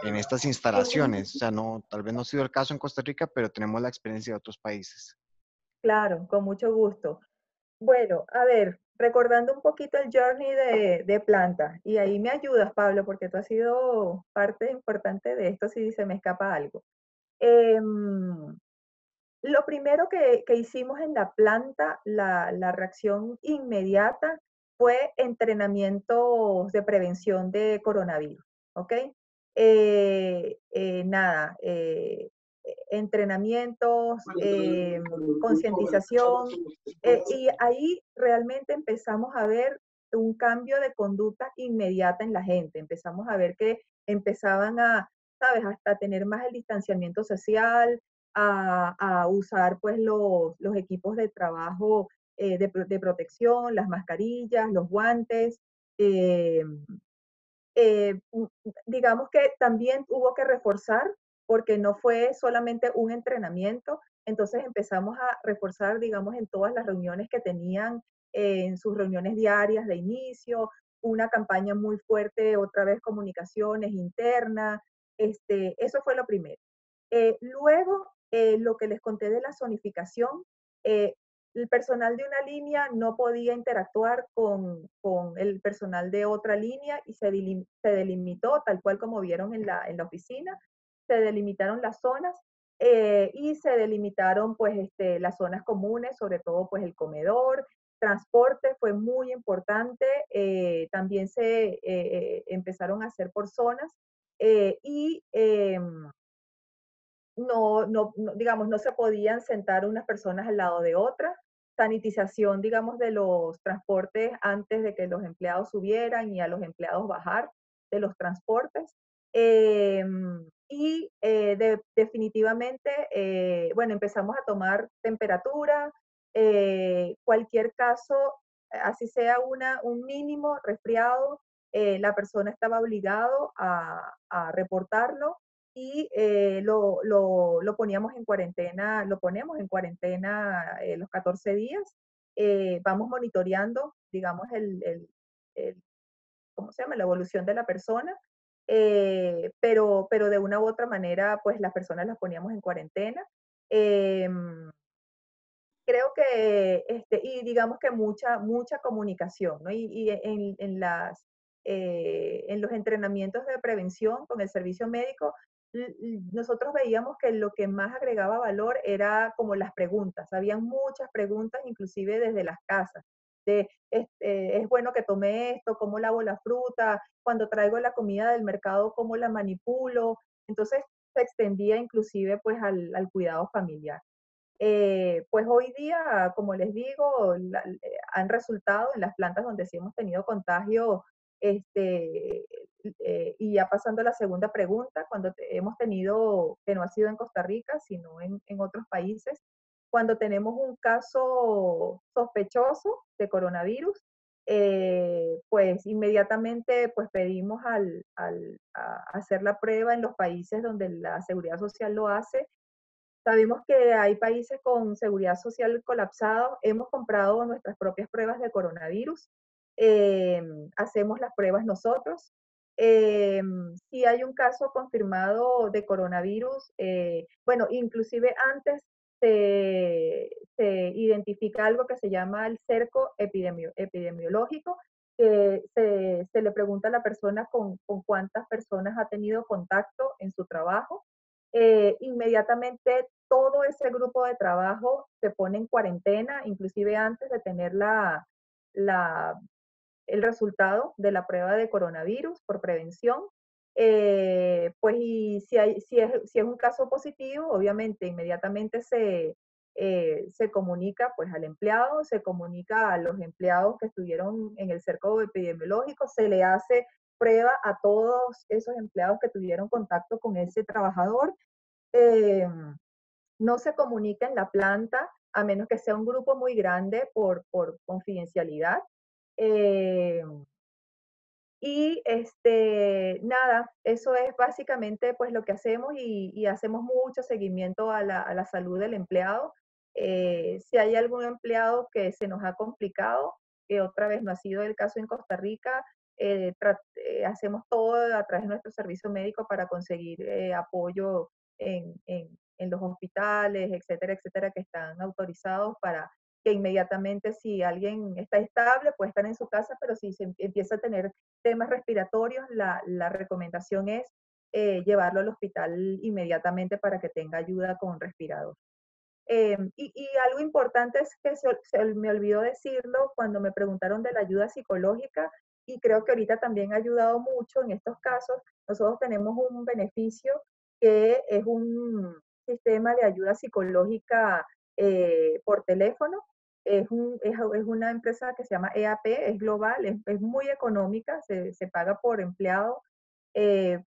en estas instalaciones. O sea, no, tal vez no ha sido el caso en Costa Rica, pero tenemos la experiencia de otros países. Claro, con mucho gusto. Bueno, a ver, recordando un poquito el journey de planta, y ahí me ayudas, Pablo, porque tú has sido parte importante de esto si se me escapa algo. Em, lo primero que hicimos en la planta, la reacción inmediata, fue entrenamientos de prevención de coronavirus, ¿ok? Nada, entrenamientos, concientización, y ahí realmente empezamos a ver un cambio de conducta inmediata en la gente. Empezamos a ver que empezaban a, ¿sabes?, hasta tener más el distanciamiento social, a usar pues los equipos de trabajo de protección, las mascarillas, los guantes. eh, digamos que también hubo que reforzar porque no fue solamente un entrenamiento, entonces empezamos a reforzar, digamos, en todas las reuniones que tenían, en sus reuniones diarias de inicio, una campaña muy fuerte, otra vez comunicaciones internas, eso fue lo primero. Luego, lo que les conté de la zonificación, eh, el personal de una línea no podía interactuar con el personal de otra línea y se delimitó, tal cual como vieron en la oficina, se delimitaron las zonas y se delimitaron pues las zonas comunes, sobre todo pues el comedor, transporte fue muy importante, también se empezaron a hacer por zonas y digamos, no se podían sentar unas personas al lado de otras. Sanitización, digamos, de los transportes antes de que los empleados subieran y a los empleados bajar de los transportes. Definitivamente, bueno, empezamos a tomar temperatura, cualquier caso, así sea un mínimo resfriado, la persona estaba obligado a reportarlo y lo poníamos en cuarentena, lo ponemos en cuarentena los 14 días. Vamos monitoreando, digamos, ¿cómo se llama? La evolución de la persona, pero de una u otra manera, pues las personas las poníamos en cuarentena. Eh, Creo que, y digamos que mucha comunicación, ¿no? Y en los entrenamientos de prevención con el servicio médico, nosotros veíamos que lo que más agregaba valor era como las preguntas. Habían muchas preguntas, inclusive desde las casas, de, es bueno que tome esto, cómo lavo la fruta, cuando traigo la comida del mercado, cómo la manipulo. Entonces, se extendía inclusive pues al cuidado familiar. Pues hoy día, como les digo, han resultado en las plantas donde sí hemos tenido contagio, y ya pasando a la segunda pregunta, cuando hemos tenido, que no ha sido en Costa Rica, sino en otros países, cuando tenemos un caso sospechoso de coronavirus, pues inmediatamente pues pedimos a hacer la prueba en los países donde la seguridad social lo hace. Sabemos que hay países con seguridad social colapsado. Hemos comprado nuestras propias pruebas de coronavirus. Eh, Hacemos las pruebas nosotros. Si hay un caso confirmado de coronavirus, bueno, inclusive antes se identifica algo que se llama el cerco epidemiológico, que se le pregunta a la persona con cuántas personas ha tenido contacto en su trabajo. Inmediatamente todo ese grupo de trabajo se pone en cuarentena, inclusive antes de tener la, el resultado de la prueba de coronavirus por prevención. Pues y si es un caso positivo, obviamente inmediatamente se comunica pues al empleado, se comunica a los empleados que estuvieron en el cerco epidemiológico, se le hace prueba a todos esos empleados que tuvieron contacto con ese trabajador. Eh, no se comunica en la planta a menos que sea un grupo muy grande por confidencialidad. Eh, nada, eso es básicamente pues lo que hacemos y hacemos mucho seguimiento a la salud del empleado. Si hay algún empleado que se nos ha complicado, que otra vez no ha sido el caso en Costa Rica, hacemos todo a través de nuestro servicio médico para conseguir apoyo en los hospitales, etcétera, etcétera, que están autorizados para que inmediatamente si alguien está estable puede estar en su casa, pero si se empieza a tener temas respiratorios, la recomendación es llevarlo al hospital inmediatamente para que tenga ayuda con respirador. Y algo importante es que me olvidó decirlo cuando me preguntaron de la ayuda psicológica y creo que ahorita también ha ayudado mucho en estos casos. Nosotros tenemos un beneficio que es un sistema de ayuda psicológica por teléfono. Es una empresa que se llama EAP, es global, es muy económica, se paga por empleado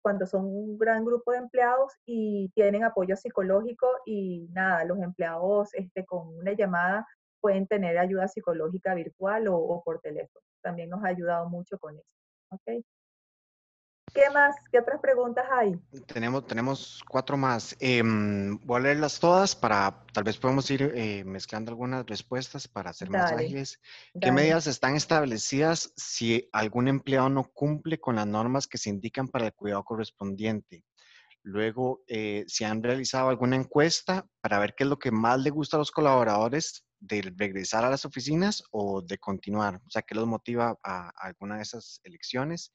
cuando son un gran grupo de empleados y tienen apoyo psicológico y nada, los empleados con una llamada pueden tener ayuda psicológica virtual o por teléfono. También nos ha ayudado mucho con eso. ¿Ok? ¿Qué más? ¿Qué otras preguntas hay? Tenemos cuatro más. Voy a leerlas todas para, tal vez podemos ir mezclando algunas respuestas para ser más Dale, ágiles. ¿Qué dale. medidas están establecidas si algún empleado no cumple con las normas que se indican para el cuidado correspondiente? Luego, si han realizado alguna encuesta para ver qué es lo que más le gusta a los colaboradores de regresar a las oficinas o de continuar, o sea, qué los motiva a alguna de esas elecciones.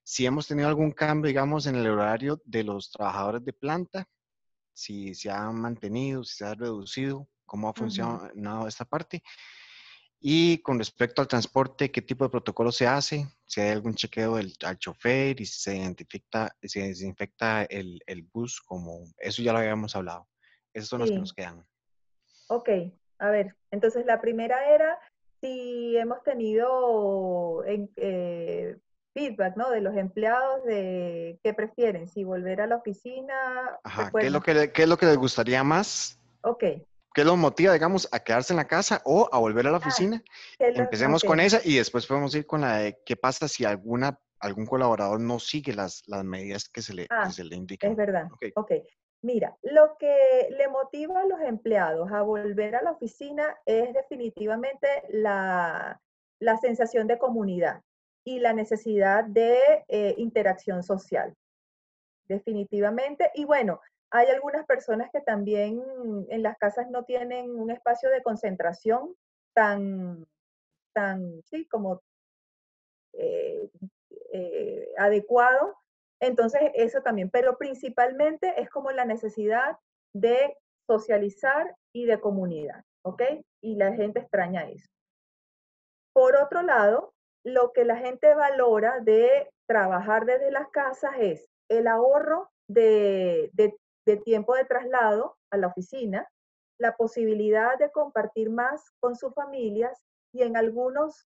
Si hemos tenido algún cambio, digamos, en el horario de los trabajadores de planta, si se ha mantenido, si se ha reducido, cómo ha Ujú. funcionado esta parte. Y con respecto al transporte, ¿qué tipo de protocolo se hace? Si hay algún chequeo al chofer y si se desinfecta el bus, como eso ya lo habíamos hablado. Esos son los que nos Sí, quedan. ok. A ver, entonces la primera era si hemos tenido feedback, ¿no? De los empleados de qué prefieren, si volver a la oficina, Ajá, recuerda. qué es lo que les gustaría más? Ok. ¿Qué los motiva, digamos, a quedarse en la casa o a volver a la Ah, oficina? ok. Empecemos con esa y después podemos ir con la de qué pasa si algún colaborador no sigue las medidas que Ah, se le es indican. verdad. Ok. Ok. Mira, lo que le motiva a los empleados a volver a la oficina es definitivamente la sensación de comunidad y la necesidad de interacción social, definitivamente. Y bueno, hay algunas personas que también en las casas no tienen un espacio de concentración tan, sí, como eh, adecuado. Entonces, eso también, pero principalmente es como la necesidad de socializar y de comunidad, ¿ok? Y la gente extraña eso. Por otro lado, lo que la gente valora de trabajar desde las casas es el ahorro de tiempo de traslado a la oficina, la posibilidad de compartir más con sus familias y en algunos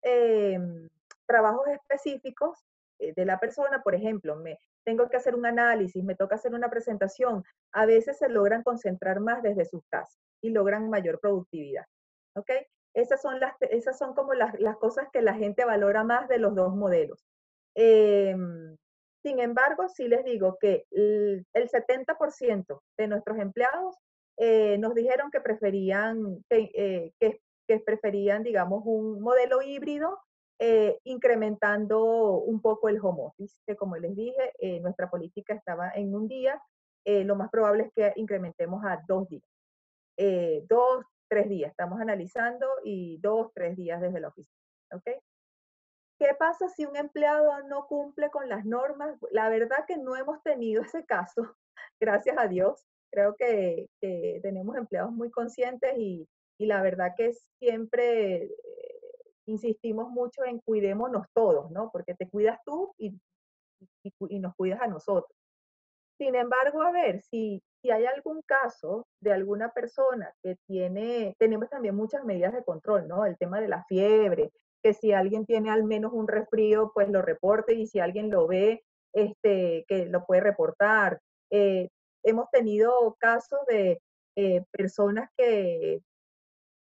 trabajos específicos de la persona, por ejemplo, me tengo que hacer un análisis, me toca hacer una presentación, a veces se logran concentrar más desde sus casas y logran mayor productividad. ¿Ok? Esas son como las cosas que la gente valora más de los dos modelos. Eh, Sin embargo, sí les digo que el 70% de nuestros empleados nos dijeron que que preferían, digamos, un modelo híbrido, incrementando un poco el home office, que como les dije, nuestra política estaba en un día, lo más probable es que incrementemos a 2 días. 2, 3 días, estamos analizando y 2, 3 días desde la oficina. ¿Ok? ¿Qué pasa si un empleado no cumple con las normas? La verdad que no hemos tenido ese caso, gracias a Dios. Creo que tenemos empleados muy conscientes y la verdad que siempre insistimos mucho en cuidémonos todos, ¿no? Porque te cuidas tú y nos cuidas a nosotros. Sin embargo, a ver, si hay algún caso de alguna persona que tenemos también muchas medidas de control, ¿no? El tema de la fiebre, que si alguien tiene al menos un resfrío, pues lo reporte y si alguien lo ve, que lo puede reportar. Eh, Hemos tenido casos de personas que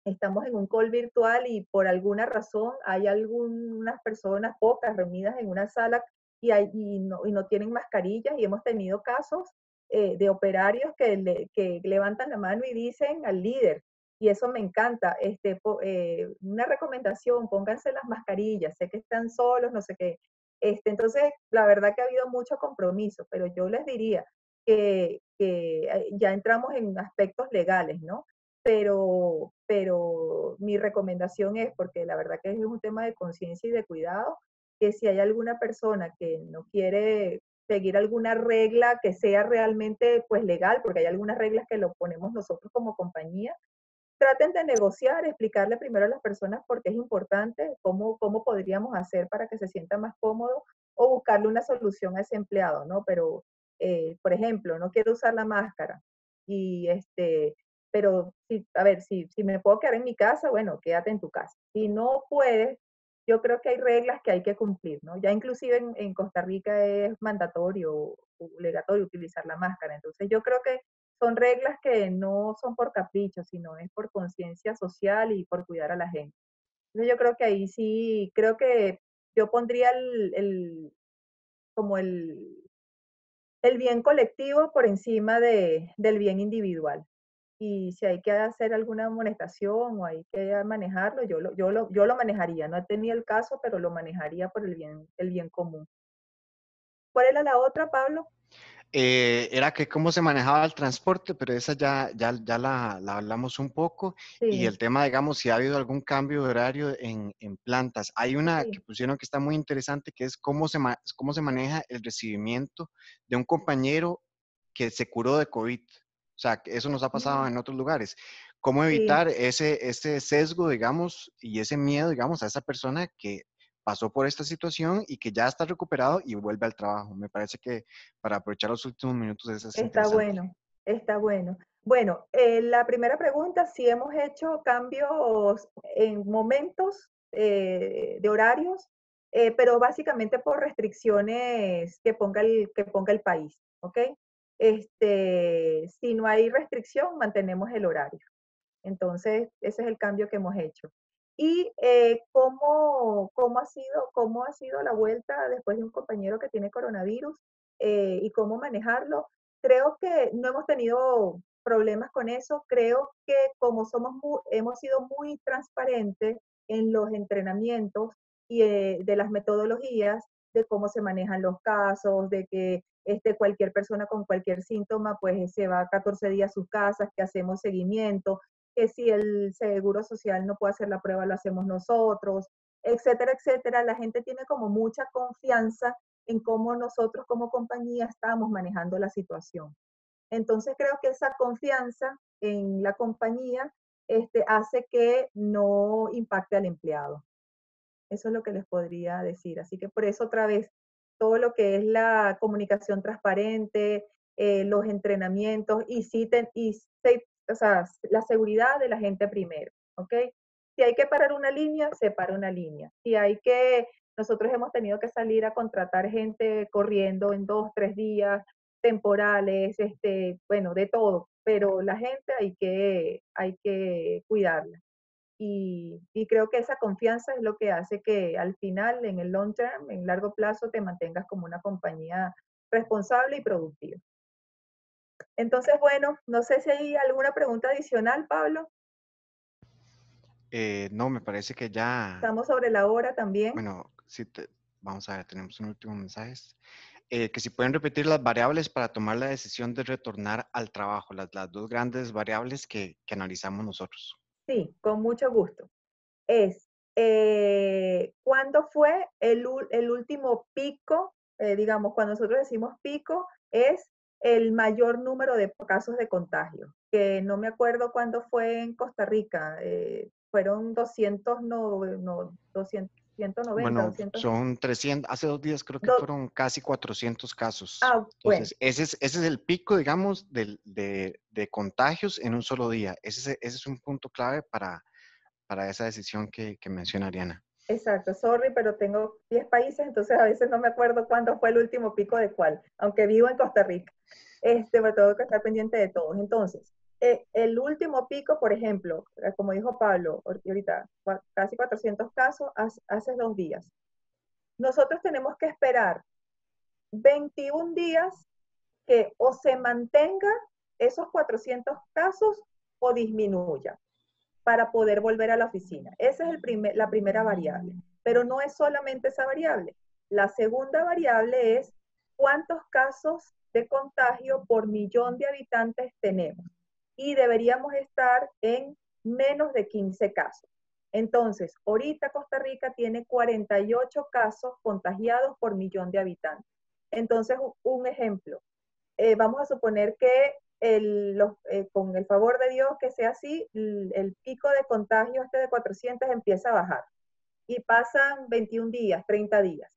estamos en un call virtual y por alguna razón hay algunas personas, pocas, reunidas en una sala y no tienen mascarillas y hemos tenido casos de operarios que levantan la mano y dicen al líder, y eso me encanta, una recomendación, pónganse las mascarillas, sé que están solos, no sé qué. Entonces, la verdad que ha habido mucho compromiso, pero yo les diría que ya entramos en aspectos legales, ¿no? Pero mi recomendación es, porque la verdad que es un tema de conciencia y de cuidado, que si hay alguna persona que no quiere seguir alguna regla que sea realmente pues legal, porque hay algunas reglas que lo ponemos nosotros como compañía, traten de negociar, explicarle primero a las personas por qué es importante, cómo podríamos hacer para que se sienta más cómodo o buscarle una solución a ese empleado, ¿no? Pero, por ejemplo, no quiero usar la máscara y pero a ver, si me puedo quedar en mi casa, bueno, quédate en tu casa. Si no puedes, yo creo que hay reglas que hay que cumplir, ¿no? Ya inclusive en Costa Rica es mandatorio o obligatorio utilizar la máscara. Entonces yo creo que son reglas que no son por capricho, sino es por conciencia social y por cuidar a la gente. Entonces yo creo que ahí sí, creo que yo pondría como el bien colectivo por encima del bien individual. Y si hay que hacer alguna amonestación o hay que manejarlo, yo lo manejaría. No he tenido el caso, pero lo manejaría por el bien común. ¿Cuál era la otra, Pablo? Era que cómo se manejaba el transporte, pero esa ya la hablamos un poco. Y Sí, el tema, digamos, si ha habido algún cambio de horario en plantas. Hay una que sí, pusieron que está muy interesante, que es cómo se maneja el recibimiento de un compañero que se curó de COVID. O sea, que eso nos ha pasado mm, en otros lugares. ¿Cómo sí. evitar ese sesgo, digamos, y ese miedo, digamos, a esa persona que pasó por esta situación y que ya está recuperado y vuelve al trabajo? Me parece que para aprovechar los últimos minutos, eso es Está interesante. bueno, está bueno. Bueno, la primera pregunta, si hemos hecho cambios en momentos de horarios, pero básicamente por restricciones que ponga el país, ¿ok? Si no hay restricción, mantenemos el horario. Entonces, ese es el cambio que hemos hecho. ¿Y cómo ha sido la vuelta después de un compañero que tiene coronavirus y cómo manejarlo? Creo que no hemos tenido problemas con eso. Creo que como hemos sido muy transparentes en los entrenamientos y de las metodologías, de cómo se manejan los casos, de que cualquier persona con cualquier síntoma pues se va a 14 días a sus casas, que hacemos seguimiento, que si el Seguro Social no puede hacer la prueba, lo hacemos nosotros, etcétera, etcétera. La gente tiene como mucha confianza en cómo nosotros como compañía estamos manejando la situación. Entonces creo que esa confianza en la compañía hace que no impacte al empleado. Eso es lo que les podría decir. Así que por eso otra vez, todo lo que es la comunicación transparente, los entrenamientos o sea, la seguridad de la gente primero, ¿ok? Si hay que parar una línea, se para una línea. Si hay que, nosotros hemos tenido que salir a contratar gente corriendo en 2, 3 días, temporales, bueno, de todo, pero la gente hay que cuidarla. Y creo que esa confianza es lo que hace que al final, en el long term, en largo plazo, te mantengas como una compañía responsable y productiva. Entonces, bueno, no sé si hay alguna pregunta adicional, Pablo. No, me parece que ya, Estamos sobre la hora también. bueno, vamos a ver, tenemos un último mensaje. Que si pueden repetir las variables para tomar la decisión de retornar al trabajo, las dos grandes variables que analizamos nosotros. Sí, con mucho gusto. Es, ¿cuándo fue el último pico? Digamos, cuando nosotros decimos pico, es el mayor número de casos de contagio, que no me acuerdo cuándo fue en Costa Rica, fueron 200, no, 200, 190, Bueno, 200, son 300, hace 2 días creo que fueron casi 400 casos. bueno, Entonces, ese es el pico, digamos, de contagios en un solo día. Ese es un punto clave para esa decisión que menciona Ariana. exacto, sorry, pero tengo 10 países, entonces a veces no me acuerdo cuándo fue el último pico de cuál, aunque vivo en Costa Rica. Pero tengo que estar pendiente de todos. Entonces, el último pico, por ejemplo, como dijo Pablo, ahorita, casi 400 casos hace 2 días. Nosotros tenemos que esperar 21 días que o se mantenga esos 400 casos o disminuya para poder volver a la oficina. Esa es la primera variable. Pero no es solamente esa variable. La segunda variable es cuántos casos de contagio por millón de habitantes tenemos. Y deberíamos estar en menos de 15 casos. Entonces, ahorita Costa Rica tiene 48 casos contagiados por millón de habitantes. Entonces, un ejemplo, vamos a suponer que con el favor de Dios que sea así, el pico de contagio de 400 empieza a bajar y pasan 21 días, 30 días.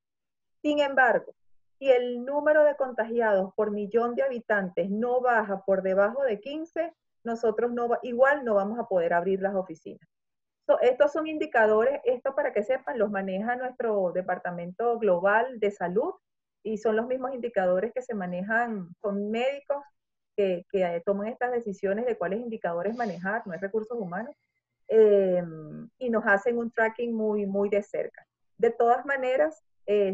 Sin embargo, si el número de contagiados por millón de habitantes no baja por debajo de 15, nosotros igual no vamos a poder abrir las oficinas. estos son indicadores, esto para que sepan, los maneja nuestro Departamento Global de Salud y son los mismos indicadores que se manejan, son médicos que toman estas decisiones de cuáles indicadores manejar, no es recursos humanos, y nos hacen un tracking muy, muy de cerca. De todas maneras,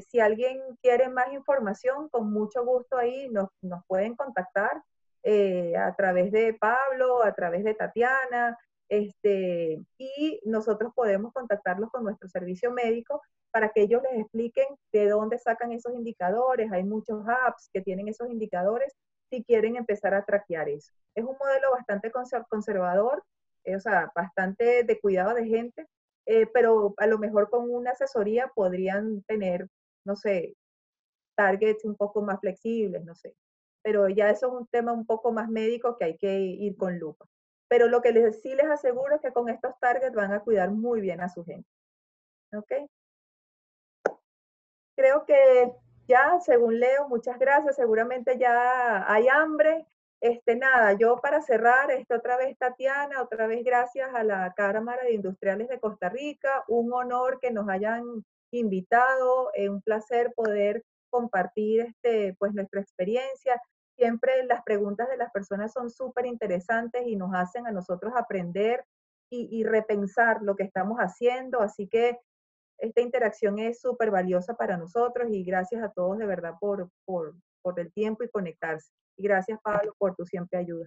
si alguien quiere más información, con mucho gusto ahí nos pueden contactar a través de Pablo, a través de Tatiana, y nosotros podemos contactarlos con nuestro servicio médico para que ellos les expliquen de dónde sacan esos indicadores. Hay muchos apps que tienen esos indicadores si quieren empezar a traquear eso. Es un modelo bastante conservador, o sea, bastante de cuidado de gente, pero a lo mejor con una asesoría podrían tener, no sé, targets un poco más flexibles, no sé. Pero ya eso es un tema un poco más médico que hay que ir con lupa. Pero lo que sí les aseguro es que con estos targets van a cuidar muy bien a su gente. ¿Ok? Creo que ya, según Leo, muchas gracias. Seguramente ya hay hambre. Nada, yo para cerrar, otra vez Tatiana, otra vez gracias a la Cámara de Industriales de Costa Rica. Un honor que nos hayan invitado, un placer poder compartir pues nuestra experiencia. Siempre las preguntas de las personas son súper interesantes y nos hacen a nosotros aprender y repensar lo que estamos haciendo. Así que esta interacción es súper valiosa para nosotros y gracias a todos de verdad por el tiempo y conectarse. Y gracias, Pablo, por tu siempre ayuda.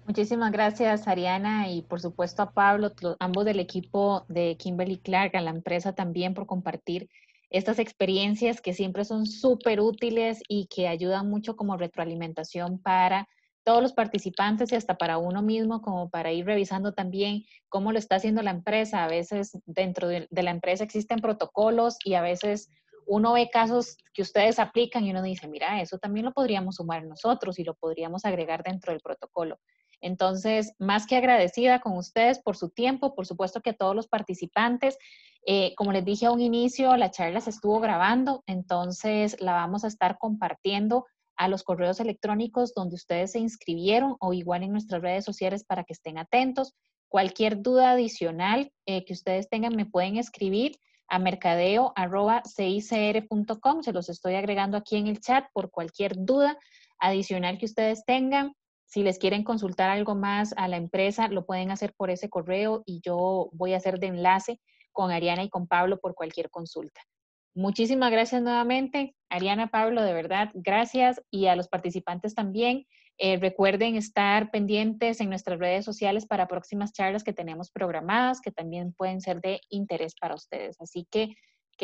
Muchísimas gracias, Ariana, y por supuesto a Pablo, ambos del equipo de Kimberly Clark, a la empresa también por compartir estas experiencias que siempre son súper útiles y que ayudan mucho como retroalimentación para todos los participantes y hasta para uno mismo, como para ir revisando también cómo lo está haciendo la empresa. A veces dentro de la empresa existen protocolos y a veces uno ve casos que ustedes aplican y uno dice, mira, eso también lo podríamos sumar nosotros y lo podríamos agregar dentro del protocolo. Entonces, más que agradecida con ustedes por su tiempo, por supuesto que a todos los participantes. Como les dije a un inicio, la charla se estuvo grabando, entonces la vamos a estar compartiendo a los correos electrónicos donde ustedes se inscribieron o igual en nuestras redes sociales para que estén atentos. Cualquier duda adicional que ustedes tengan me pueden escribir a mercadeo@cicr.com. Se los estoy agregando aquí en el chat por cualquier duda adicional que ustedes tengan. Si les quieren consultar algo más a la empresa, lo pueden hacer por ese correo y yo voy a hacer de enlace con Ariana y con Pablo por cualquier consulta. Muchísimas gracias nuevamente, Ariana, Pablo, de verdad, gracias. Y a los participantes también. Recuerden estar pendientes en nuestras redes sociales para próximas charlas que tenemos programadas, que también pueden ser de interés para ustedes. Así que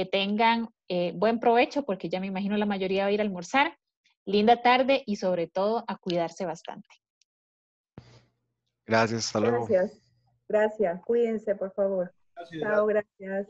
tengan buen provecho, porque ya me imagino la mayoría va a ir a almorzar. Linda tarde y sobre todo a cuidarse bastante. Gracias, hasta luego. Gracias, gracias. Cuídense, por favor. Gracias. Chao, gracias.